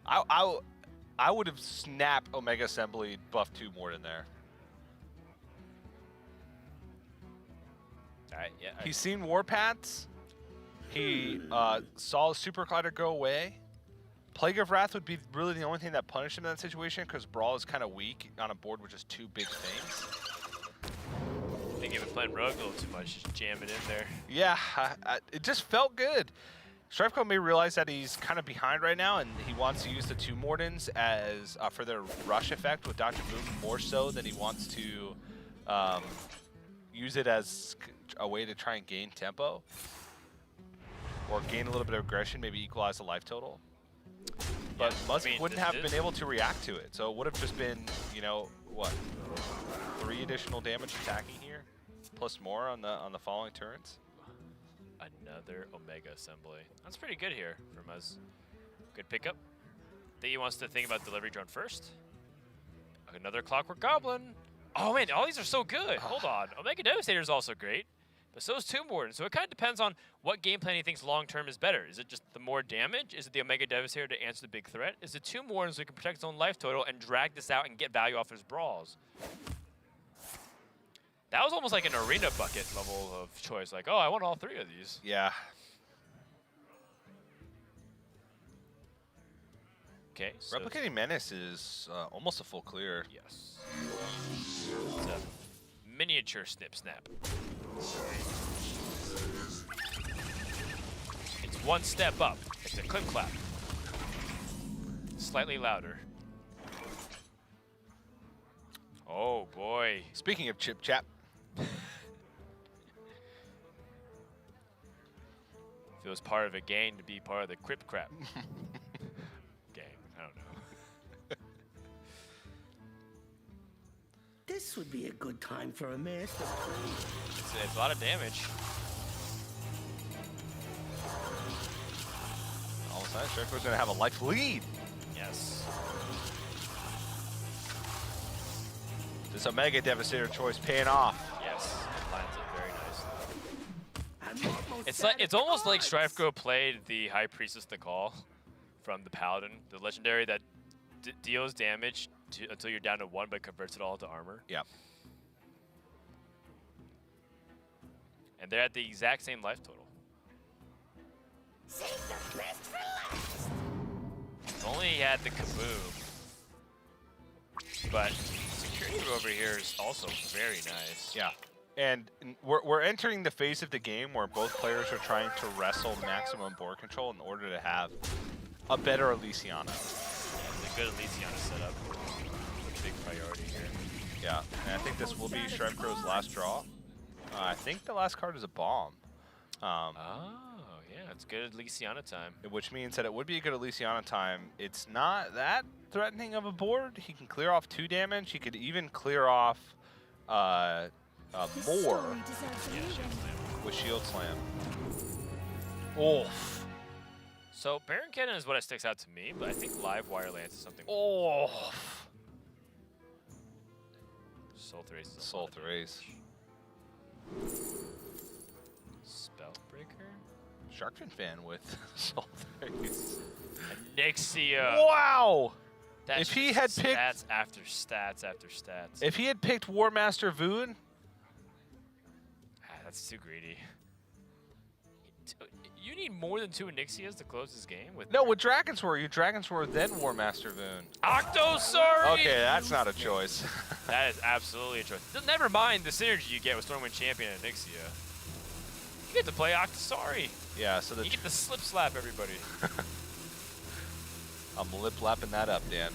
I would have snapped Omega Assembly buff Tomb Warden there. He's seen Warpaths. He saw Super Collider go away. Plague of Wrath would be really the only thing that punished him in that situation because Brawl is kind of weak on a board with just two big things. I think he was playing Rogue a little too much, just jamming in there. Yeah, it just felt good. StrifeCro may realize that he's kind of behind right now, and he wants to use the Tomb Wardens as for their rush effect with Dr. Boom more so than he wants to use it as a way to try and gain tempo or gain a little bit of aggression, maybe equalize the life total. But Muzzy wouldn't have been able to react to it, so it would have just been, you know, what, 3 additional damage attacking here, plus more on the following turns. Another Omega Assembly. That's pretty good here for Muzz. Good pickup. Think he wants to think about delivery drone first. Another Clockwork Goblin. Oh man, all these are so good. Hold on. Omega Devastator is also great, but so is Tomb Warden. So it kind of depends on what game plan he thinks long term is better. Is it just the more damage? Is it the Omega Devastator to answer the big threat? Is it Tomb Warden so he can protect his own life total and drag this out and get value off his brawls? That was almost like an arena bucket level of choice. Like, oh, I want all 3 of these. Yeah. Okay. So Replicating Menace is almost a full clear. yes. It's a miniature snip snap. It's one step up. It's a clip clap. Slightly louder. Oh boy. Speaking of Chip Chap, If it was part of a gang to be part of the Crip Crap gang, I don't know. This would be a good time for a master. It's a lot of damage. all of a sudden, StrifeCro's going to have a life lead. Yes. This Omega Devastator choice paying off. Yes. It lines up very nicely. I'm almost It's almost like StrifeCro played the High Priestess the Call from the Paladin, the legendary that deals damage until you're down to 1 but converts it all to armor. Yep. And they're at the exact same life total. Save the best for last. If only he had the Kaboom. But security over here is also very nice. Yeah. And we're entering the phase of the game where both players are trying to wrestle maximum board control in order to have a better Elysiana. Yeah, the good Elysiana setup. A big priority here. Yeah, and I think this will be StrifeCro's last draw. I think the last card is a bomb. Oh, yeah, it's good Elysiana time. Which means that it would be a good Elysiana time. It's not that threatening of a board. He can clear off 2 damage. He could even clear off more with Shield Slam. Oof. So Baron Cannon is what sticks out to me, but I think Live Wire Lance is something. Oof. Soul Thrace. Is a Soul lot of Thrace. damage. Spellbreaker. Sharkfin fan with Soul Thrace. Nixia. Wow! That's If he just had picked- stats after stats after stats. If he had picked War Master Voon, That's too greedy. You need more than 2 Inixias to close this game with. No, with Dragon Sword, you Dragon Sword, then War Master Boon. Octosauri! Okay, that's not a choice. That is absolutely a choice. Never mind the synergy you get with Stormwind Champion and Nixia. You get to play Octosauri. Yeah, so the You get to slip slap everybody. I'm lip-lapping that up, Dan.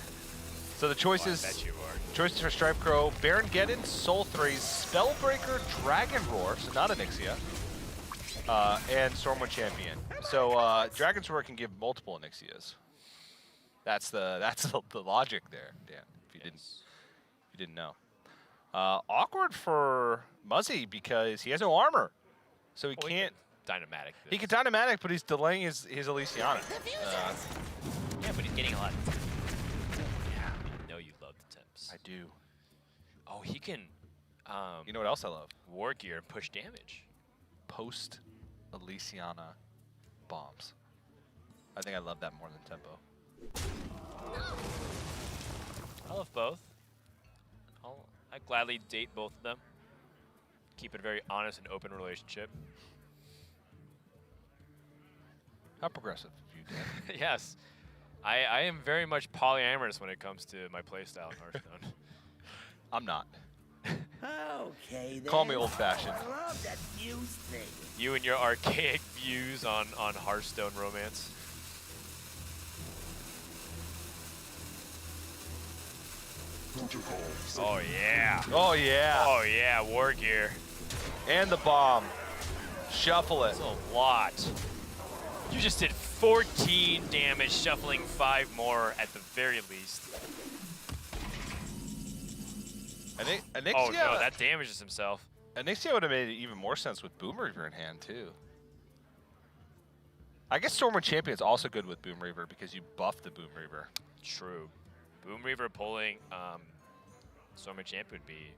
So the I choices, bet you are. choices for StrifeCro, Baron Geddon, Soul Thrace, Spellbreaker, Dragon Roar, so not Onyxia, and Stormwind Champion. So Dragon Sword can give multiple Onyxias. That's the logic there, Dan. If you didn't know. Awkward for Muzzy because he has no armor, so he can't. Dynamatic. He can Dynamatic, but he's delaying his Elysiana. Yeah, but he's getting a lot. Yeah, I know you love the temps. I do. Oh, he can. You know what else I love? War gear and push damage. Post Elysiana bombs. I think I love that more than Tempo. I love both. I'd gladly date both of them. Keep it a very honest and open relationship. How progressive of you, Dan. Yes. I am very much polyamorous when it comes to my playstyle in Hearthstone. I'm not. Okay, then. Call me old-fashioned. I love that fuse thing. You and your archaic views on Hearthstone romance. Oh yeah. Oh, yeah. Oh yeah, war gear. And the bomb. Shuffle it. That's a lot. You just did 14 damage, shuffling 5 more at the very least. Onyxia, Oh no, that damages himself. Onyxia would have made even more sense with Boom Reaver in hand, too. I guess Stormwind Champion is also good with Boom Reaver because you buff the Boom Reaver. True. Boom Reaver pulling Stormwind Champion would be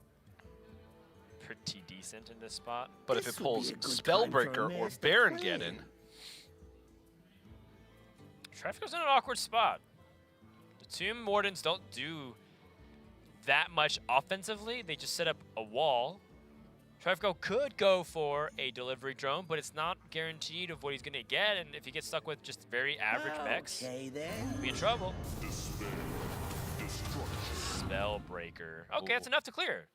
pretty decent in this spot. But if This it would pulls be a good time for a Spellbreaker or master Baron plan. Geddon, StrifeCro's in an awkward spot. The Tomb Wardens don't do that much offensively. They just set up a wall. StrifeCro could go for a delivery drone, but it's not guaranteed of what he's going to get. And if he gets stuck with just very average mechs, Okay, then. he'll be in trouble. Spellbreaker. Okay, that's enough to clear.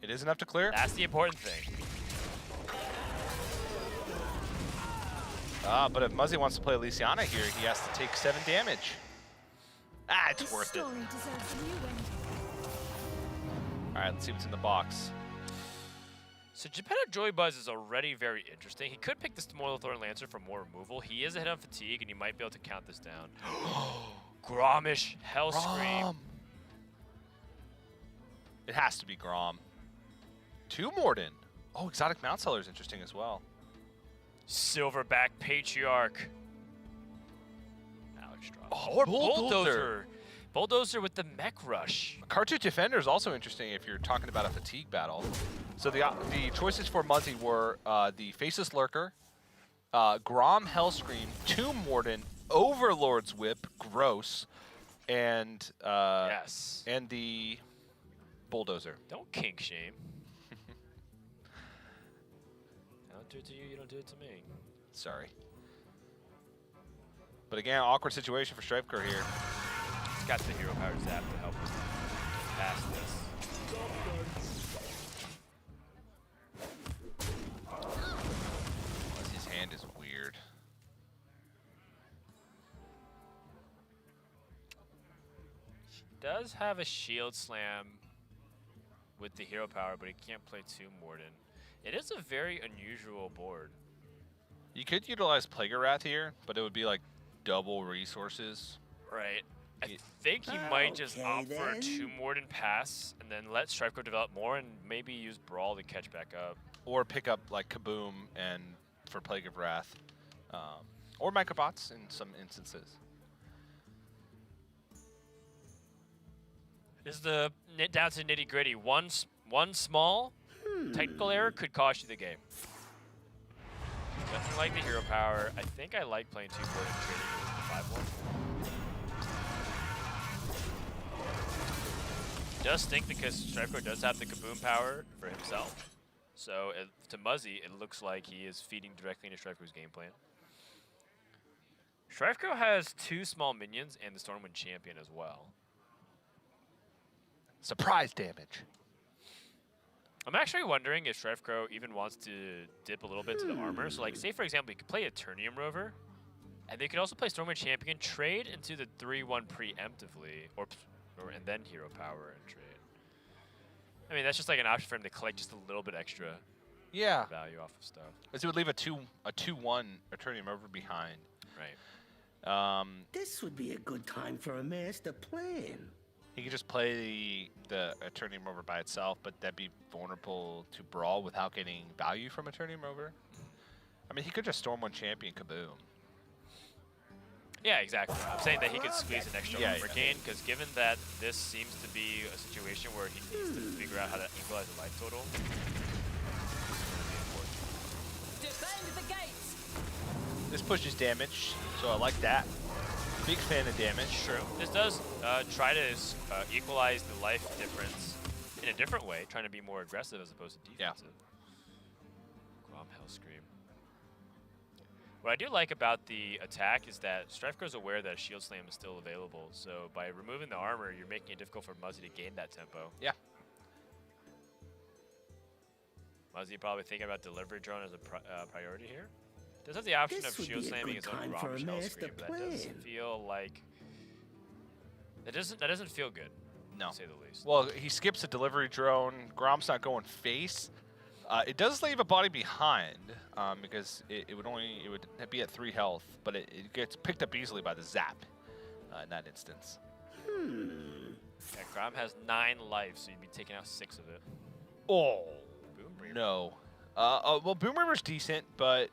it is enough to clear. That's the important thing. But if Muzzy wants to play Elysiana here, he has to take 7 damage. It's worth it. All right, let's see what's in the box. So Geppetto Joy Buzz is already very interesting. He could pick this Thorn Lancer for more removal. He is ahead on fatigue, and he might be able to count this down. Gromish Hellscream. It has to be Grom. 2 Morden. Oh, Exotic Mount Seller is interesting as well. Silverback Patriarch. Alex Straw. Oh, Or Bulldozer. Bulldozer with the Mech Rush. Cartouche Defender is also interesting if you're talking about a fatigue battle. So the choices for Muzzy were the Faceless Lurker, Grom Hellscream, Tomb Warden, Overlord's Whip, Gross, and Yes. and the Bulldozer. Don't kink shame. I don't do it to you, you don't do it to me. Sorry. But again, awkward situation for StrifeCro here. He's got the Hero Power Zap to help us pass this. His hand is weird. He does have a Shield Slam with the Hero Power, but he can't play Tomb Warden. It is a very unusual board. You could utilize Plague Wrath here, but it would be like double resources. Right. I Ye- think he might just Okay, opt for a then. Tomb Warden pass and then let StrifeCro develop more and maybe use Brawl to catch back up. Or pick up like Kaboom and for Plague of Wrath. Or Microbots in some instances. This is the down to nitty gritty. One small technical error could cost you the game. Nothing like the hero power. I think I like playing 2-4 and trading with the 5-1. Just think because StrifeCro does have the Kaboom power for himself. So to Muzzy, it looks like he is feeding directly into StrifeCro's game plan. StrifeCro has 2 small minions and the Stormwind champion as well. Surprise damage. I'm actually wondering if StrifeCro even wants to dip a little bit to the armor. So like, say for example, he could play Eternium Rover, and they could also play Stormwind champion, trade into the 3-1 preemptively, or and then hero power and trade. I mean, that's just like an option for him to collect just a little bit extra value off of stuff. As it would leave a 2-1 Eternium Rover behind. Right. This would be a good time for a master plan. He could just play the Eternium Rover by itself, but that'd be vulnerable to Brawl without getting value from Eternium Rover. I mean, he could just Storm 1 champion, kaboom. Yeah, exactly. I'm saying that he could squeeze an extra armor gain, because given that this seems to be a situation where he needs to figure out how to equalize the life total, Defend the gates. This pushes damage, so I like that. Big fan of damage. True. This does try to equalize the life difference in a different way, trying to be more aggressive as opposed to defensive. Grom Hellscream. What I do like about the attack is that StrifeCro's aware that Shield Slam is still available, so by removing the armor, you're making it difficult for Muzzy to gain that tempo. Yeah. Muzzy probably thinking about delivery drone as a priority here. Does have the option This of would shield be a slamming good his own time Grom for a Shell master Scream, but that does plan. feel like that doesn't feel good. No. To say the least. Well, he skips a delivery drone. Grom's not going face. It does leave a body behind because it would be at 3 health, but it gets picked up easily by the zap in that instance. Yeah, Grom has 9 life, so you'd be taking out 6 of it. Oh Boom Reaver. no. Well, Boom Reaver's decent, but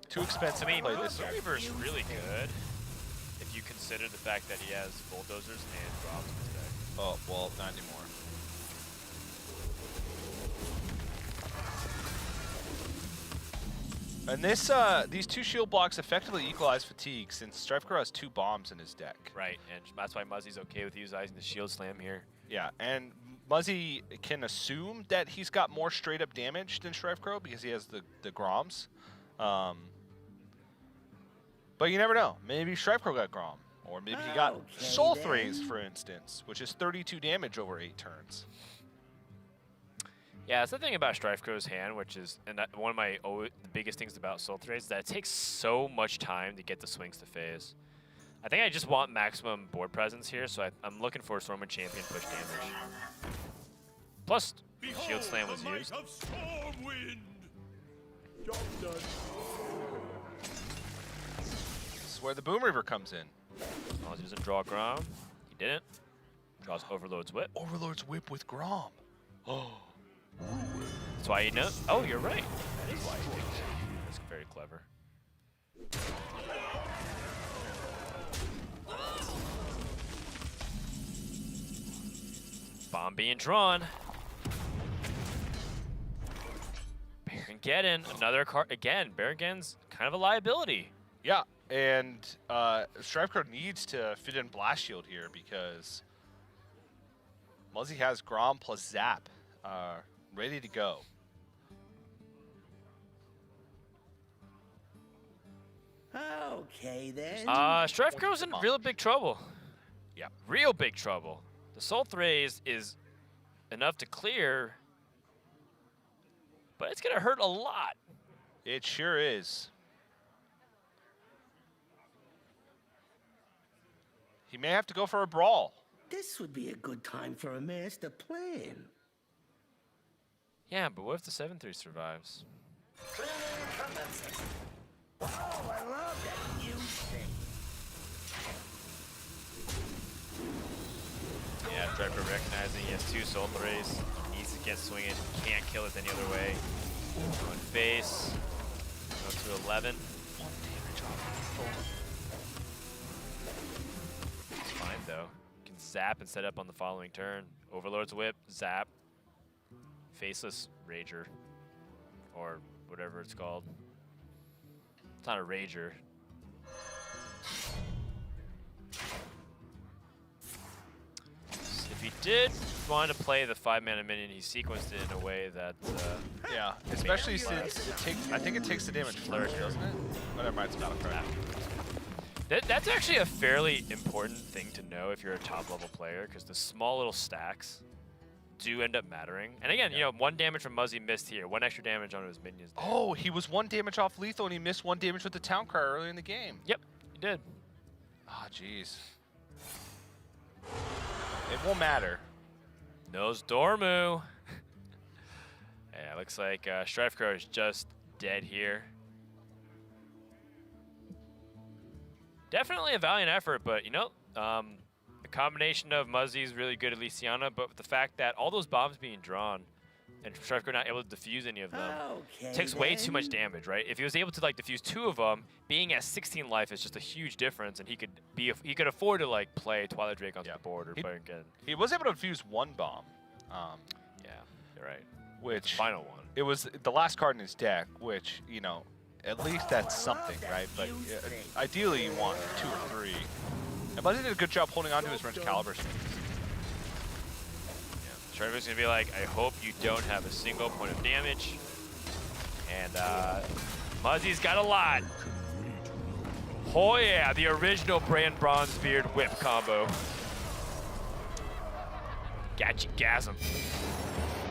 too expensive to play this Boom year. Reaver's really good if you consider the fact that he has bulldozers and Groms in his deck. Oh well, not anymore. And this, these 2 shield blocks effectively equalize fatigue since StrifeCro has 2 bombs in his deck. Right, and that's why Muzzy's okay with utilizing the shield slam here. Yeah, and Muzzy can assume that he's got more straight up damage than StrifeCro because he has the Groms. But you never know. Maybe StrifeCro got Grom. Or maybe he got Okay, Soul then. Thraze, for instance, which is 32 damage over 8 turns. Yeah, that's the thing about StrifeCro's hand, which is, and one of my the biggest things about Soul Thraze is that it takes so much time to get the swings to phase. I think I just want maximum board presence here, so I'm looking for Stormwind Champion push damage. Plus, Shield Slam was used. This is where the Boom Reaver comes in. As long as he doesn't draw Grom, he didn't. Draws Overlord's Whip. Overlord's Whip with Grom. Oh. That's why you know. Oh, you're right. That is why he did it. That's very clever. Bomb being drawn. Baron another card again. Baron's kind of a liability. Yeah, and StrifeCro needs to fit in Blast Shield here because Muzzy has Grom plus Zap ready to go. Okay, then. StrifeCro's in real big trouble. Yeah. Real big trouble. The Soul Thraze is enough to clear, but it's gonna hurt a lot. It sure is. He may have to go for a brawl. This would be a good time for a master plan. Yeah, but what if the 7-3 survives? Oh, I love that huge thing. Yeah, Driver recognizing he has 2 Soul Thraze, needs to get swinging, can't kill it any other way. Going face, going to 11. It's fine though. Can zap and set up on the following turn. Overlord's Whip, zap, Faceless Rager, or whatever it's called. It's not a Rager. If he did want to play the 5-mana minion, he sequenced it in a way that. Yeah, especially since it takes. I think it takes the damage first, doesn't it? Oh, never mind, it's Battlecry. That's actually a fairly important thing to know if you're a top-level player, because the small little stacks do end up mattering. And again, you know, 1 damage from Muzzy missed here, 1 extra damage on his minions there. Oh, he was 1 damage off lethal, and he missed 1 damage with the Town Crier early in the game. Yep, he did. Ah, jeez. It won't matter. Knows Dormu. Yeah, looks like StrifeCro is just dead here. Definitely a valiant effort, but you know, the combination of Muzzy's really good at Lysiana, but with the fact that all those bombs being drawn and StrifeCro not able to defuse any of them takes way too much damage, right? If he was able to like defuse 2 of them, being at 16 life is just a huge difference, and he could afford to like play Twilight Drake onto the board or play again. He was able to defuse 1 bomb. Yeah, you're right. Which final one. It was the last card in his deck, which, you know, at least that's something, right? But ideally you want 2 or 3. And Muzzy did a good job holding on to his range caliber swings. StrifeCro's gonna be like, I hope you don't have a single point of damage. And Muzzy's got a lot. Oh yeah, the original Brand Bronzebeard whip combo. Gotcha, gasm.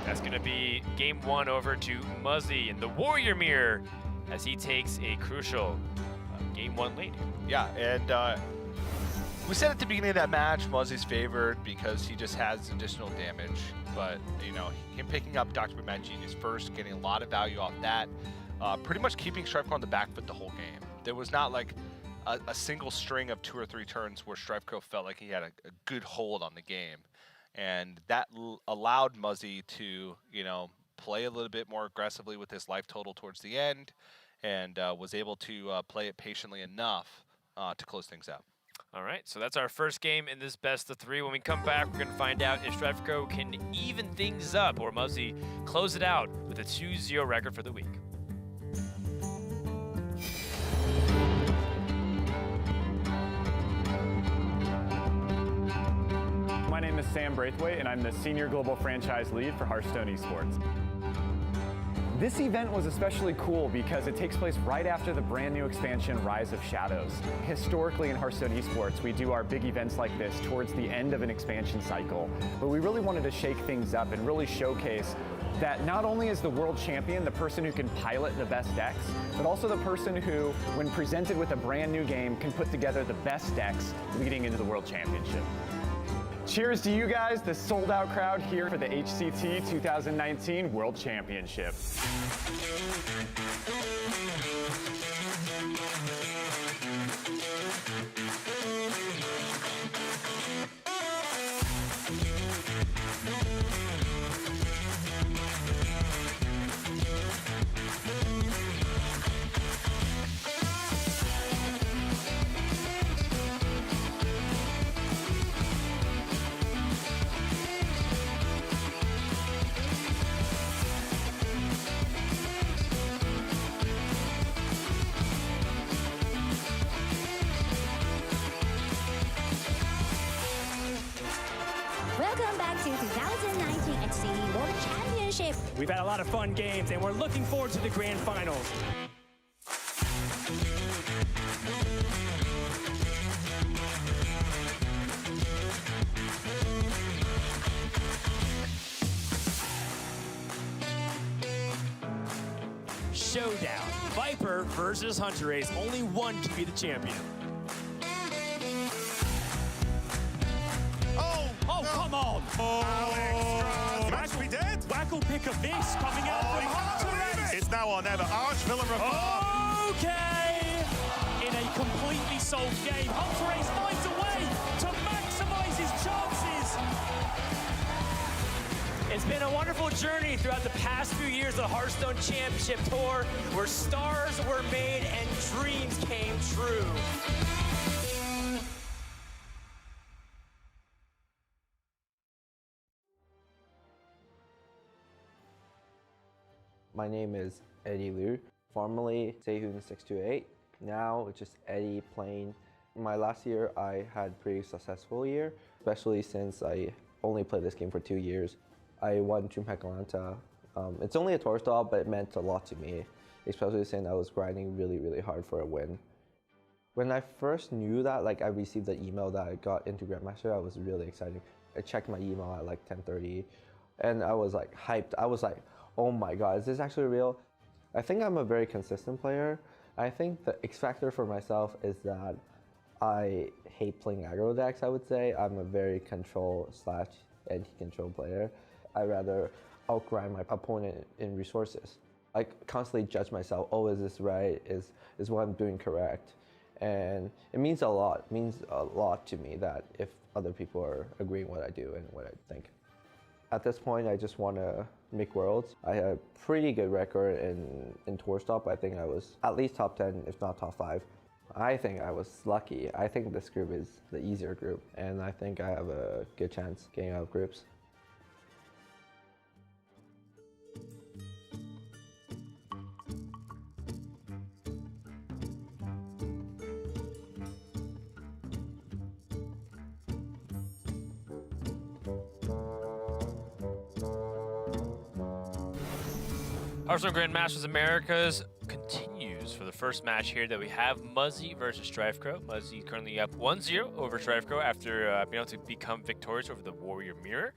That's gonna be game 1 over to Muzzy in the Warrior Mirror as he takes a crucial game 1 lead. Yeah, and we said at the beginning of that match, Muzzy's favored because he just has additional damage. But, you know, him picking up Dr. Mad Genius first, getting a lot of value off that, pretty much keeping StrifeCro on the back foot the whole game. There was not like a single string of 2 or 3 turns where StrifeCro felt like he had a good hold on the game. And that allowed Muzzy to, you know, play a little bit more aggressively with his life total towards the end, and was able to play it patiently enough to close things out. All right, so that's our first game in this best of 3. When we come back, we're going to find out if StrifeCro can even things up or Muzzy close it out with a 2-0 record for the week. My name is Sam Braithwaite, and I'm the Senior Global Franchise Lead for Hearthstone Esports. This event was especially cool because it takes place right after the brand new expansion, Rise of Shadows. Historically in Hearthstone Esports, we do our big events like this towards the end of an expansion cycle. But we really wanted to shake things up and really showcase that not only is the world champion the person who can pilot the best decks, but also the person who, when presented with a brand new game, can put together the best decks leading into the world championship. Cheers to you guys, the sold-out crowd here for the HCT 2019 World Championship. Welcome back to 2019 HCT World Championship. We've had a lot of fun games, and we're looking forward to the grand finals. Showdown. Viper versus Hunter Ace. Only one can be the champion. Oh, come on! Alex, match be dead. Whack will pick a Vince coming out from Hunter Ace. It's now or never. Archvillain Reform. Okay! In a completely solved game, Hunter Ace finds a way to maximize his chances. It's been a wonderful journey throughout the past few years of the Hearthstone Championship Tour, where stars were made and dreams came true. My name is Eddie Liu, formerly Sehun628. Now it's just Eddie playing. My last year I had a pretty successful year, especially since I only played this game for 2 years. I won DreamHack Atlanta. It's only a tour stall, but it meant a lot to me, especially since I was grinding really, really hard for a win. When I first knew that, like I received the email that I got into Grandmaster, I was really excited. I checked my email at like 10:30, and I was like hyped. I was like, oh my god, is this actually real? I think I'm a very consistent player. I think the X factor for myself is that I hate playing aggro decks, I would say. I'm a very control/anti-control player. I rather outgrind my opponent in resources. I constantly judge myself, oh, is this right? Is what I'm doing correct? And it means a lot. It means a lot to me that if other people are agreeing what I do and what I think. At this point, I just want to make Worlds. I had a pretty good record in Tour Stop. I think I was at least top 10, if not top 5. I think I was lucky. I think this group is the easier group, and I think I have a good chance getting out of groups. Hearthstone Grandmasters Americas continues for the first match here that we have Muzzy versus StrifeCro. Muzzy currently up 1-0 over StrifeCro after being able to become victorious over the Warrior Mirror.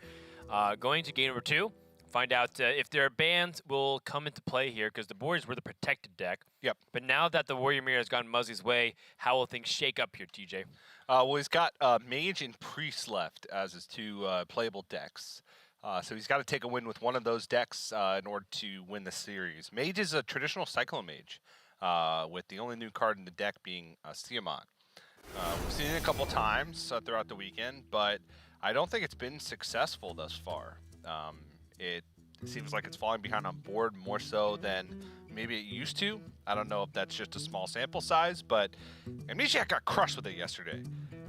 Going to game number 2, find out if their bans will come into play here, because the Warriors were the protected deck. Yep. But now that the Warrior Mirror has gone Muzzy's way, how will things shake up here, TJ? Well, he's got Mage and Priest left as his 2 playable decks. So he's got to take a win with one of those decks in order to win the series. Mage is a traditional Cyclone Mage, with the only new card in the deck being Tiamat. We've seen it a couple times throughout the weekend, but I don't think it's been successful thus far. It seems like it's falling behind on board more so than maybe it used to. I don't know if that's just a small sample size, but Amnesiac got crushed with it yesterday.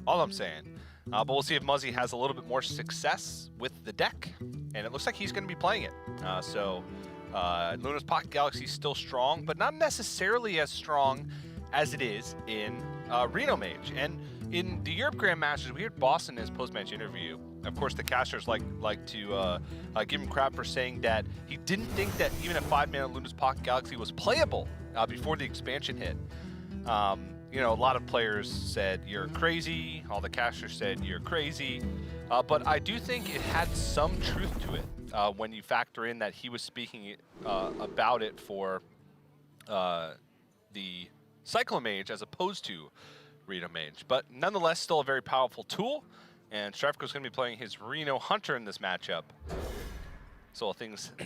All I'm saying. But we'll see if Muzzy has a little bit more success with the deck, and it looks like he's going to be playing it. Luna's Pocket Galaxy is still strong, but not necessarily as strong as it is in Reno Mage. And in the Europe Grandmasters, we heard Boston in his post-match interview. Of course, the casters like to give him crap for saying that he didn't think that even a 5-mana Luna's Pocket Galaxy was playable before the expansion hit. You know, a lot of players said, you're crazy. All the casters said, you're crazy. But I do think it had some truth to it when you factor in that he was speaking about it for the Cyclone Mage as opposed to Reno Mage. But nonetheless, still a very powerful tool. And StrifeCro's going to be playing his Reno Hunter in this matchup. So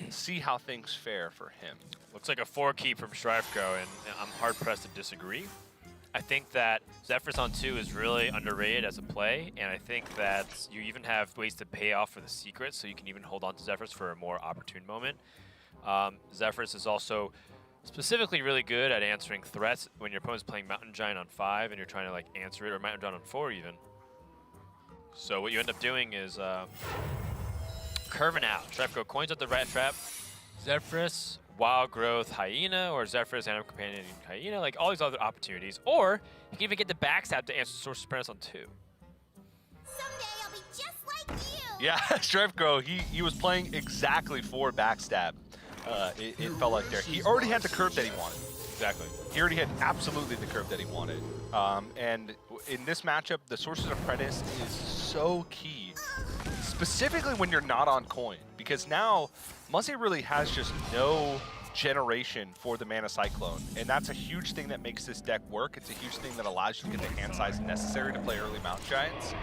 see how things fare for him. Looks like a 4-key from StrifeCro, and I'm hard-pressed to disagree. I think that Zephyrus on 2 is really underrated as a play, and I think that you even have ways to pay off for the secrets, so you can even hold on to Zephyrus for a more opportune moment. Zephyrus is also specifically really good at answering threats when your opponent's playing Mountain Giant on 5 and you're trying to like answer it, or Mountain Giant on 4 even. So what you end up doing is curving out. StrifeCro coins up the Rat Trap, Zephyrus, Wild Growth, Hyena, or Zephyrus, Animal Companion, Hyena, like all these other opportunities. Or you can even get the backstab to answer Source Apprentice on 2. Someday I'll be just like you. Yeah, StrifeCro, he was playing exactly for backstab. It felt like there. He already had the curve that he wanted. Exactly. He already had absolutely the curve that he wanted. And in this matchup, the Source's Apprentice is so key, specifically when you're not on coin, because now Muzzy really has just no generation for the Mana Cyclone, and that's a huge thing that makes this deck work. It's a huge thing that allows you to get the hand size necessary to play early Mountain Giants.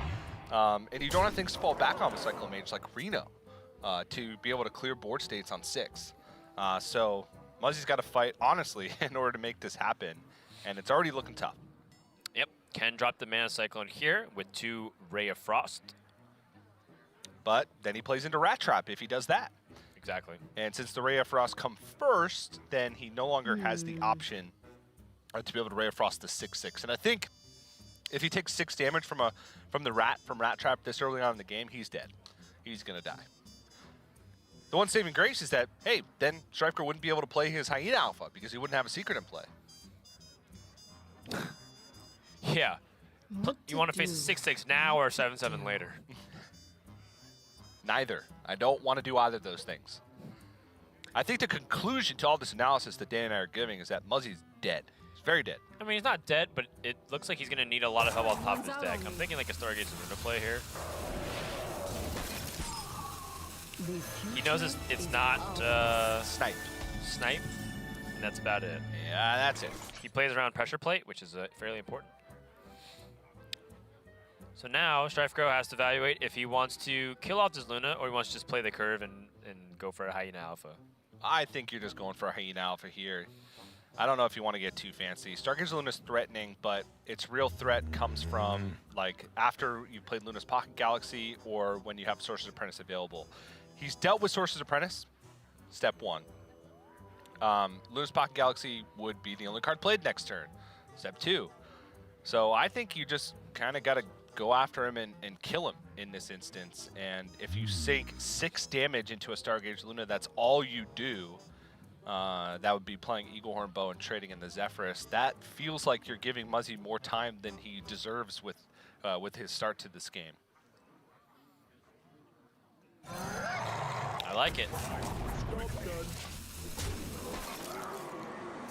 And you don't have things to fall back on with Cyclone Mage like Reno to be able to clear board states on 6. So Muzzy's got to fight, honestly, in order to make this happen, and it's already looking tough. Yep, can drop the Mana Cyclone here with 2 Ray of Frost. But then he plays into Rat Trap if he does that. Exactly. And since the Ray of Frost come first, then he no longer has the option to be able to Ray of Frost the 6/6. And I think if he takes 6 damage from Rat Trap this early on in the game, he's dead. He's gonna die. The one saving grace is that, hey, then StrifeCro wouldn't be able to play his Hyena Alpha because he wouldn't have a secret in play. Yeah. You want to face a 6/6 now or 7/7 later? Neither. I don't want to do either of those things. I think the conclusion to all this analysis that Dan and I are giving is that Muzzy's dead. He's very dead. I mean, he's not dead, but it looks like he's going to need a lot of help on top of his deck. I'm thinking like a Stargaze Luna play here. He knows it's not Snipe. And that's about it. Yeah, that's it. He plays around Pressure Plate, which is fairly important. So now StrifeCro has to evaluate if he wants to kill off this Luna or he wants to just play the curve and go for a Hyena Alpha. I think you're just going for a Hyena Alpha here. I don't know if you want to get too fancy. Stargaze Luna's threatening, but its real threat comes from like after you played Luna's Pocket Galaxy or when you have Sorcerer's Apprentice available. He's dealt with Sorcerer's Apprentice, step 1. Luna's Pocket Galaxy would be the only card played next turn, step 2. So I think you just kind of got to go after him and kill him in this instance. And if you sink 6 damage into a Stargaze Luna, that's all you do. That would be playing Eaglehorn Bow and trading in the Zephyrus. That feels like you're giving Muzzy more time than he deserves with his start to this game. I like it.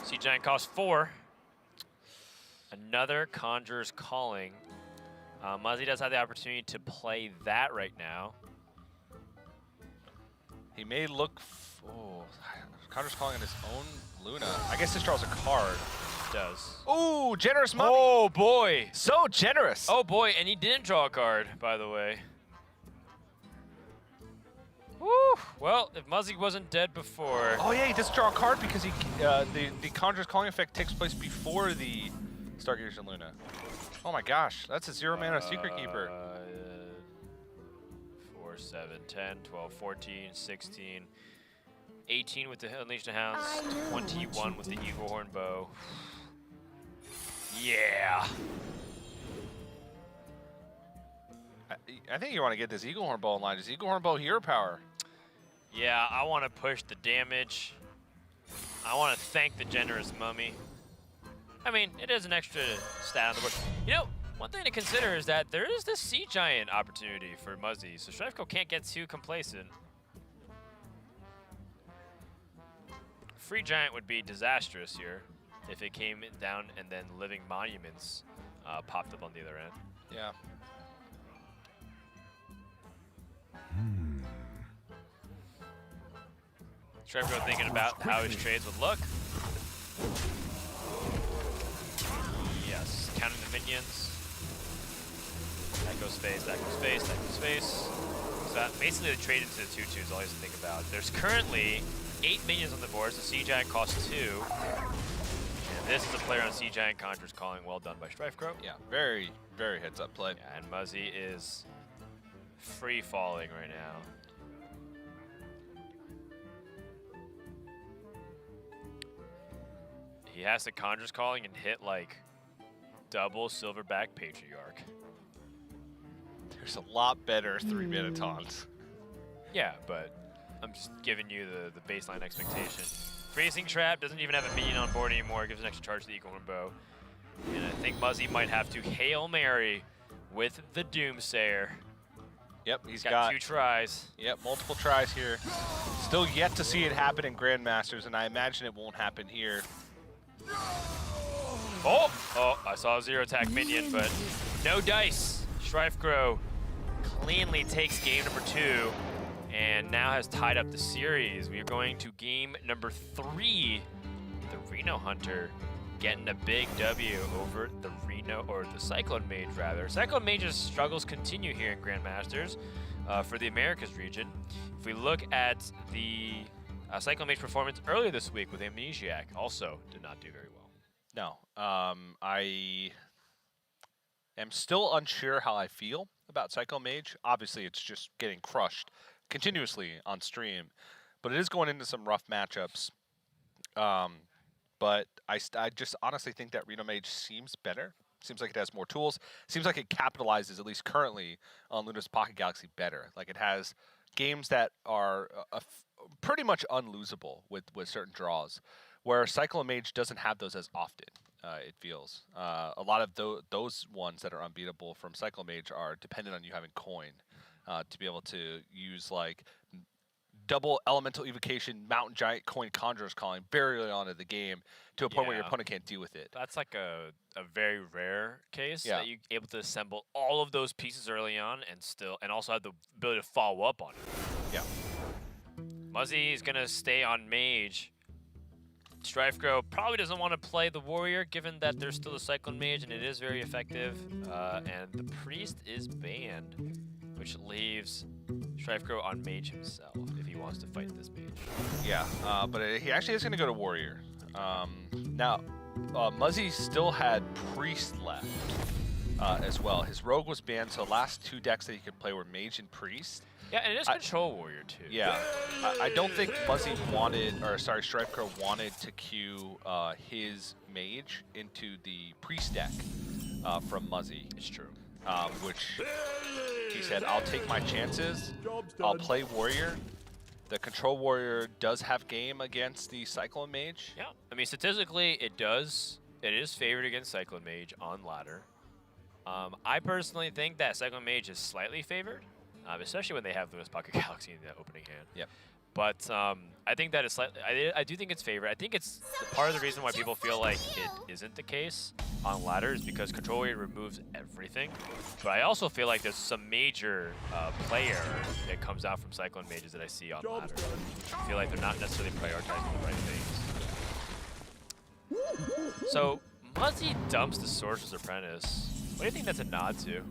Sea Giant costs 4. Another Conjurer's Calling. Muzzy does have the opportunity to play that right now. He may look... Conjurer's Calling on his own Luna. I guess this draws a card. It does. Ooh, generous Mummy. Oh, boy. So generous. Oh, boy, and he didn't draw a card, by the way. Woo! Well, if Muzzy wasn't dead before... Oh, yeah, he does draw a card because he the Conjurer's Calling effect takes place before the Stargaze Luna. Oh my gosh, that's a 0-mana Secret Keeper. 4, 7, 10, 12, 14, 16, 18 with the Unleash the Hounds, 21 with the Eaglehorn Bow. Yeah! I think you want to get this Eaglehorn Bow in line. Is Eaglehorn Bow hero power? Yeah, I want to push the damage. I want to thank the generous Mummy. I mean, it is an extra stat on the board. You know, one thing to consider is that there is this Sea Giant opportunity for Muzzy, so StrifeCro can't get too complacent. Free Giant would be disastrous here if it came down and then Living Monuments popped up on the other end. Yeah. StrifeCro thinking about how his trades would look. Yes, counting the minions. That goes face, that goes face, that goes face. So that basically the trade into the 2/2 is all he has to think about. There's currently 8 minions on the board, so Sea Giant costs 2. And this is a player on Sea Giant Conjurer's Calling. Well done by StrifeCro. Yeah, very, very heads-up play. Yeah, and Muzzy is free-falling right now. He has the Conjurer's Calling and hit like double Silverback Patriarch. There's a lot better 3-mana taunts. Yeah, but I'm just giving you the baseline expectation. Freezing Trap doesn't even have a minion on board anymore. Gives an extra charge to the Eaglehorn Bow. And I think Muzzy might have to Hail Mary with the Doomsayer. Yep, he's got 2 tries. Yep, multiple tries here. Still yet to see it happen in Grandmasters, and I imagine it won't happen here. Oh, I saw a 0-attack minion, but no dice. StrifeCro cleanly takes game number 2 and now has tied up the series. We are going to game number 3. The Reno Hunter getting a big W over the Cyclone Mage, rather. Cyclone Mage's struggles continue here in Grandmasters for the Americas region. If we look at the Cyclone Mage performance earlier this week with Amnesiac, also did not do very well. No, I am still unsure how I feel about Cyclone Mage. Obviously, it's just getting crushed continuously on stream, but it is going into some rough matchups. But I just honestly think that Reno Mage seems better. Seems like it has more tools. Seems like it capitalizes, at least currently, on Luna's Pocket Galaxy better. Like it has games that are pretty much unlosable with certain draws, where Cyclone Mage doesn't have those as often, it feels. A lot of those ones that are unbeatable from Cyclone Mage are dependent on you having coin. to be able to use like double elemental evocation, mountain giant, coin conjurers calling very early on in the game to a point where your opponent can't deal with it. That's like a very rare case Yeah. that you're able to assemble all of those pieces early on and also have the ability to follow up on it. Yeah. Muzzy is gonna stay on mage. StrifeCro probably doesn't want to play the warrior, given that there's still a cyclone mage and it is very effective. And the priest is banned, which leaves StrifeCro on mage himself if he wants to fight this mage. Yeah, but he actually is going to go to warrior. Now, Muzzy still had priest left as well. His rogue was banned, so the last 2 decks that he could play were mage and priest. Yeah, and it is control warrior too. Yeah, I don't think Muzzy StrifeCro wanted to queue his mage into the priest deck from Muzzy. It's true. Which he said, I'll take my chances. I'll play warrior. The control warrior does have game against the cyclone mage. Yeah, I mean statistically it does. It is favored against cyclone mage on ladder. I personally think that cyclone mage is slightly favored. Especially when they have Lewis Pocket Galaxy in the opening hand. Yep. But I think that it's slightly. I do think it's favored. I think it's part of the reason why people feel like it isn't the case on ladder is because control warrior removes everything. But I also feel like there's some major player that comes out from cyclone mages that I see on ladder. I feel like they're not necessarily prioritizing the right things. So Muzzy dumps the Sorcerer's Apprentice. What do you think that's a nod to?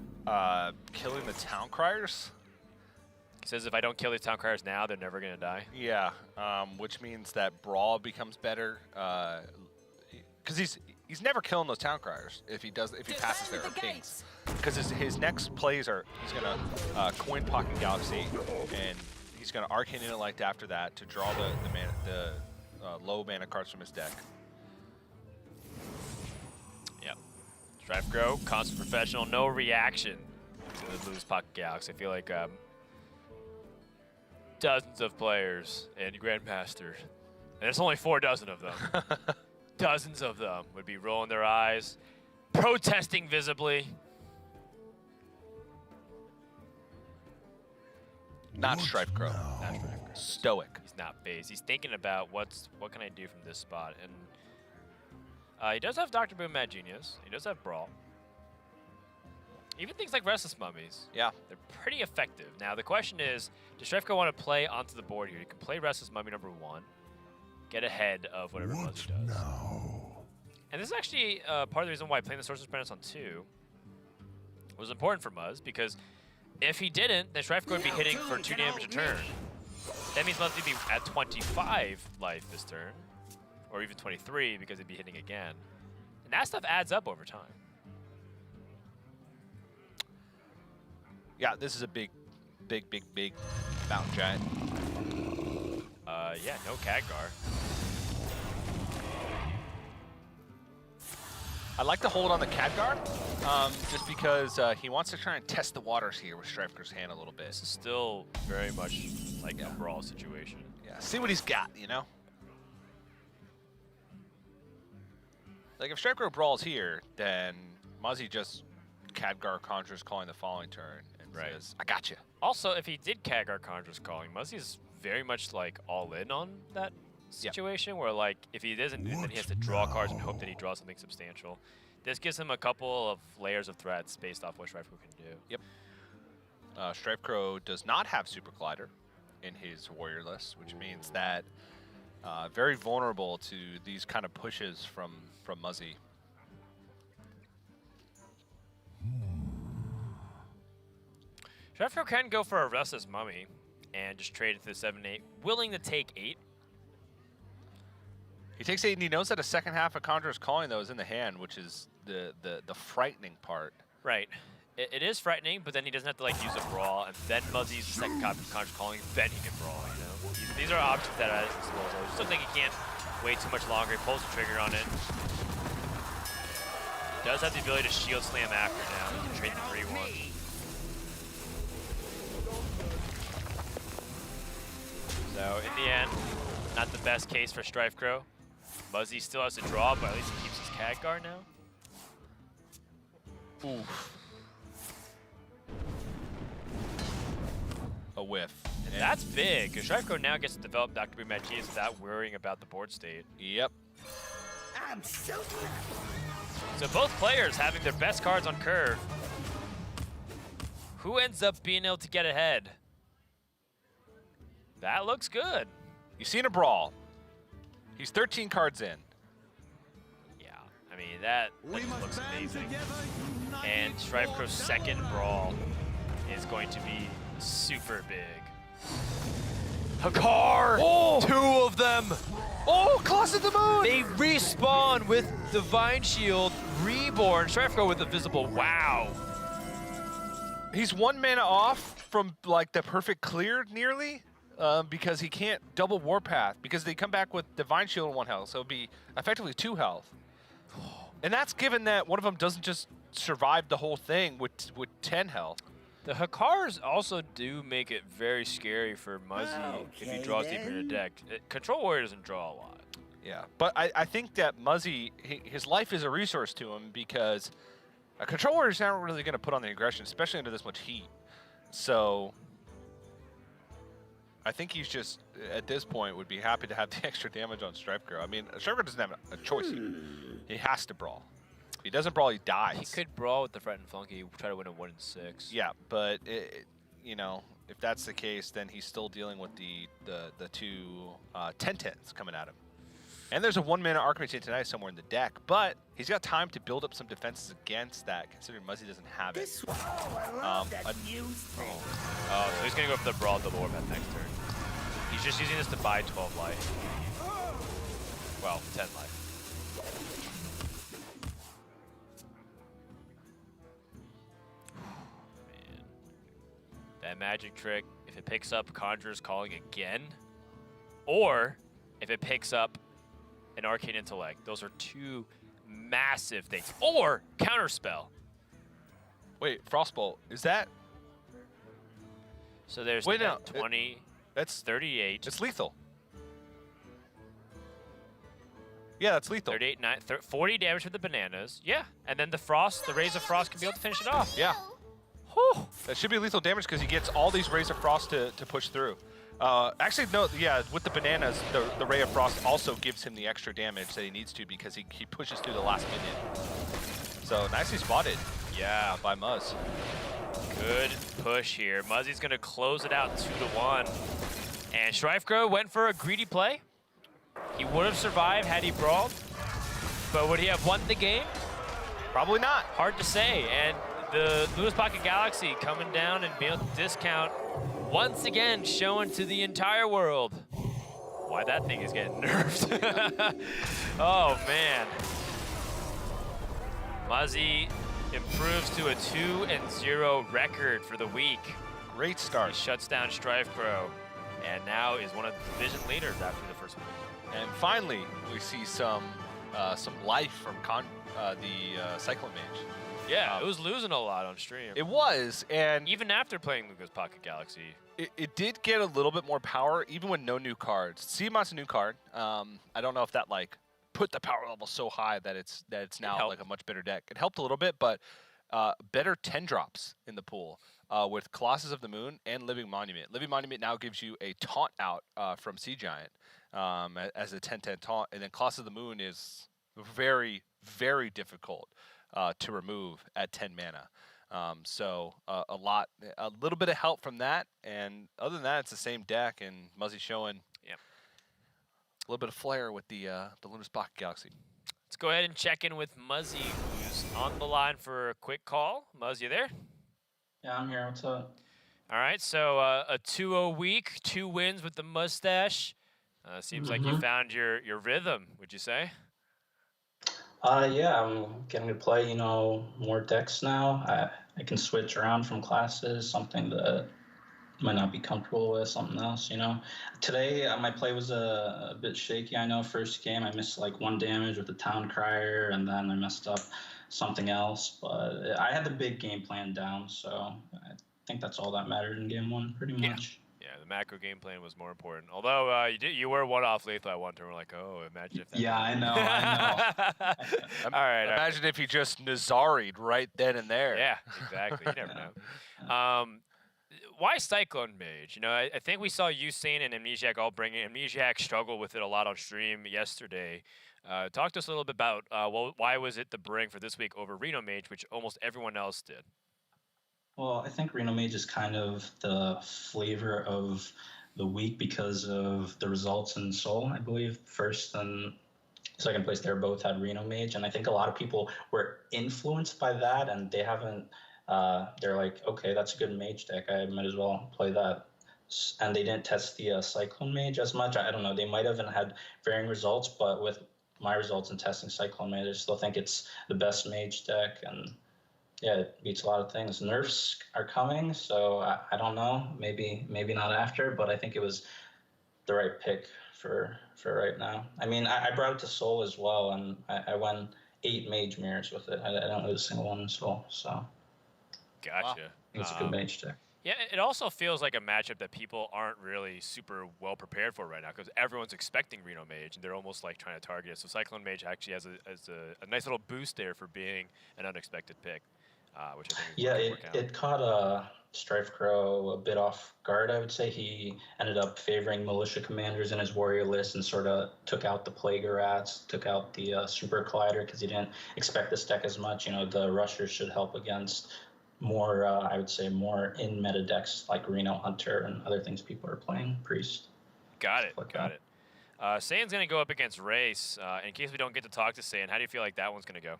Killing the town criers. He says if I don't kill these town criers now, they're never gonna die. Yeah, which means that brawl becomes better. Because he's never killing those town criers if he passes there or kings. Because his next plays are he's gonna coin Pocket Galaxy and he's gonna Arcane Intellect after that to draw the low mana cards from his deck. Yep. StrifeCro, constant professional, no reaction to the Lewis Pocket Galaxy. I feel like dozens of players in Grandmasters, and there's only 4 dozen of them. Dozens of them would be rolling their eyes, protesting visibly. Not StrifeCro. Not StrifeCro. Stoic. He's not phased. He's thinking about what can I do from this spot, and he does have Dr. Boom Mad Genius. He does have Brawl. Even things like Restless Mummies. Yeah. They're pretty effective. Now, the question is, does StrifeCro want to play onto the board here? You can play Restless Mummy number 1, get ahead of whatever Muzzy does. And this is actually part of the reason why playing the Sorcerer's Apprentice on 2 was important for Muzz, because if he didn't, then StrifeCro would be hitting for 2 damage a turn. That means Muzz would be at 25 life this turn, or even 23 because he'd be hitting again. And that stuff adds up over time. Yeah, this is a big mountain giant. Yeah, no Khadgar. I like to hold on the Khadgar, just because he wants to try and test the waters here with StrifeCro's hand a little bit. This is still very much like a brawl situation. Yeah, see what he's got, you know? Like, if StrifeCro brawls here, then Muzzy just Khadgar Conjures calling the following turn and says, I got you. Also, if he did Khadgar Conjures calling, Muzzy's very much like all in on that situation where like if he doesn't, then he has to draw cards and hope that he draws something substantial. This gives him a couple of layers of threats based off what StrifeCro can do. Yep. StrifeCro does not have Super Collider in his warrior list, which means that very vulnerable to these kind of pushes from Muzzy. StrifeCro can go for a Restless Mummy and just trade it to the 7-8, willing to take 8. He takes 8, and he knows that a second half of Conjurer's Calling, though, is in the hand, which is the frightening part. Right. It is frightening, but then he doesn't have to like use a Brawl, and then Muzzy's the second copy of Conjurer's Calling, then he can Brawl, you know? These are options that are at his disposal. I still think he can't wait too much longer. He pulls the trigger on it. He does have the ability to Shield Slam after now. He can trade the 3-1. So, in the end, not the best case for StrifeCro. Muzzy still has to draw, but at least he keeps his Khadgar now. Oof. a whiff. And that's big, because StrifeCro now gets to develop Dr. Boom at GS without worrying about the board state. Yep. I'm so glad. So both players having their best cards on curve. Who ends up being able to get ahead? That looks good. You've seen a brawl. He's 13 cards in. Yeah, I mean, that just looks amazing. And StrifeCro's second brawl is going to be super big. Hakar! Oh! 2 of them! Oh, Claws of the Moon! They respawn with Divine Shield, Reborn, StrifeCro with a visible wow. He's 1 mana off from like the perfect clear nearly, because he can't double Warpath because they come back with Divine Shield and 1 health, so it'd be effectively 2 health. And that's given that one of them doesn't just survive the whole thing with 10 health. The Hakars also do make it very scary for Muzzy if he draws deeper in the deck. Control Warrior doesn't draw a lot. Yeah, but I think that Muzzy, his life is a resource to him because a Control Warrior's not really going to put on the aggression, especially under this much heat. So I think he's just, at this point, would be happy to have the extra damage on StrifeCro. I mean, StrifeCro doesn't have a choice here. He has to brawl. If he doesn't brawl, he dies. He could brawl with the Fret and Flunky, try to win a 1 and 6. Yeah, but you know, if that's the case, then he's still dealing with the 2 10/10s coming at him. And there's a 1 mana Archmage tonight somewhere in the deck, but he's got time to build up some defenses against that, considering Muzzy doesn't have it. Oh, so he's gonna go for the brawl double Warpath next turn. He's just using this to buy 12 life. Well, 10 life. Man. That magic trick, if it picks up Conjurer's Calling again, or if it picks up an Arcane Intellect, those are 2 massive things. Or Counterspell. Wait, Frostbolt, is that? So there's Wait, no, 20, that's 38. It's lethal. Yeah, that's lethal. 38, 40 damage with the bananas. Yeah, and then the Frost, the Rays of Frost can be able to finish it off. Yeah. Whew. That should be lethal damage because he gets all these Rays of Frost to push through. Actually, no, yeah, with the bananas, the Ray of Frost also gives him the extra damage that he needs to because he pushes through the last minion. So nicely spotted. Yeah. By Muzz. Good push here. Muzzy's going to close it out 2-1. And StrifeCro went for a greedy play. He would have survived had he brawled. But would he have won the game? Probably not. Hard to say. And the Lewis Pocket Galaxy coming down and being able to discount once again, showing to the entire world why that thing is getting nerfed. Oh, man. Muzzy improves to a 2-0 record for the week. Great start. He shuts down StrifeCro and now is one of the division leaders after the first week. And finally, we see some life from the Cyclone Mage. Yeah, it was losing a lot on stream. It was, and even after playing Lucas Pocket Galaxy. It did get a little bit more power, even with no new cards. Seamont's a new card. I don't know if that like put the power level so high that it's now like a much better deck. It helped a little bit, but better 10 drops in the pool with Colossus of the Moon and Living Monument. Living Monument now gives you a taunt out from Sea Giant as a 10/10 taunt, and then Colossus of the Moon is very, very difficult to remove at 10 mana. So a little bit of help from that, and other than that, it's the same deck, and Muzzy showing a little bit of flair with the Lunar Pocket Galaxy. Let's go ahead and check in with Muzzy, who's on the line for a quick call. Muzzy, you there? Yeah, I'm here. What's up? All right, so a 2-0 week, 2 wins with the mustache. Seems like you found your rhythm, would you say? Yeah, I'm getting to play, more decks now. I can switch around from classes, something that I might not be comfortable with, something else, Today, my play was a bit shaky, I know. First game, I missed like 1 damage with the Town Crier, and then I messed up something else. But I had the big game plan down, so I think that's all that mattered in game 1, pretty much. Yeah, the macro game plan was more important. Although you were 1-off lethal at one turn. We're like, oh, imagine if that. Yeah, I know. All right. Imagine if he just Nazari'd right then and there. Yeah, exactly. You never know. Why Cyclone Mage? You know, I think we saw Usain and Amnesiac all bring it. Amnesiac struggled with it a lot on stream yesterday. Talk to us a little bit about why was it the bring for this week over Reno Mage, which almost everyone else did? Well, I think Reno Mage is kind of the flavor of the week because of the results in Seoul. I believe first and second place there both had Reno Mage, and I think a lot of people were influenced by that, and they haven't. They're like, okay, that's a good mage deck. I might as well play that. And they didn't test the Cyclone Mage as much. I don't know. They might have had varying results, but with my results in testing Cyclone Mage, I still think it's the best mage deck. And yeah, it beats a lot of things. Nerfs are coming, so I don't know. Maybe not after, but I think it was the right pick for right now. I mean, I brought it to Seoul as well, and I won 8 mage mirrors with it. I don't lose a single one in Seoul, so. Gotcha. Wow. I think it's a good mage deck. Yeah, it also feels like a matchup that people aren't really super well prepared for right now because everyone's expecting Reno Mage and they're almost like trying to target it. So Cyclone Mage actually has a nice little boost there for being an unexpected pick, which I think is Yeah, it caught StrifeCro a bit off guard, I would say. He ended up favoring militia commanders in his warrior list and sort of took out the Plague Rats, took out the Super Collider because he didn't expect this deck as much. You know, the rushers should help against more, I would say, more in meta decks like Reno Hunter and other things people are playing, Priest. Got it. Sayan's going to go up against Race. In case we don't get to talk to Sayan, how do you feel like that one's going to go?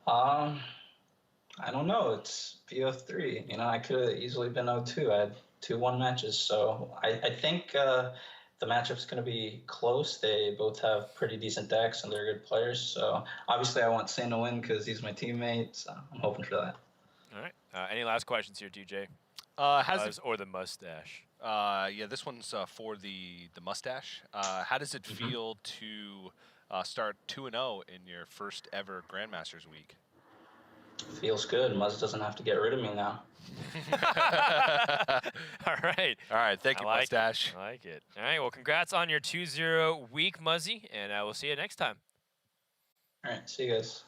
I don't know. It's BO3. You know, I could have easily been 0-2. I had 2-1 matches, so I think the matchup's going to be close. They both have pretty decent decks, and they're good players. So obviously, I want Sain to win because he's my teammate. So I'm hoping for that. All right. Any last questions here, DJ? Or the mustache? Yeah, this one's for the mustache. How does it feel to start 2-0 in your first ever Grandmasters week? Feels good. Muzz doesn't have to get rid of me now. All right. Thank you, Mustache. I like it. All right. Well, congrats on your 2-0 week, Muzzy, and we'll see you next time. All right. See you guys.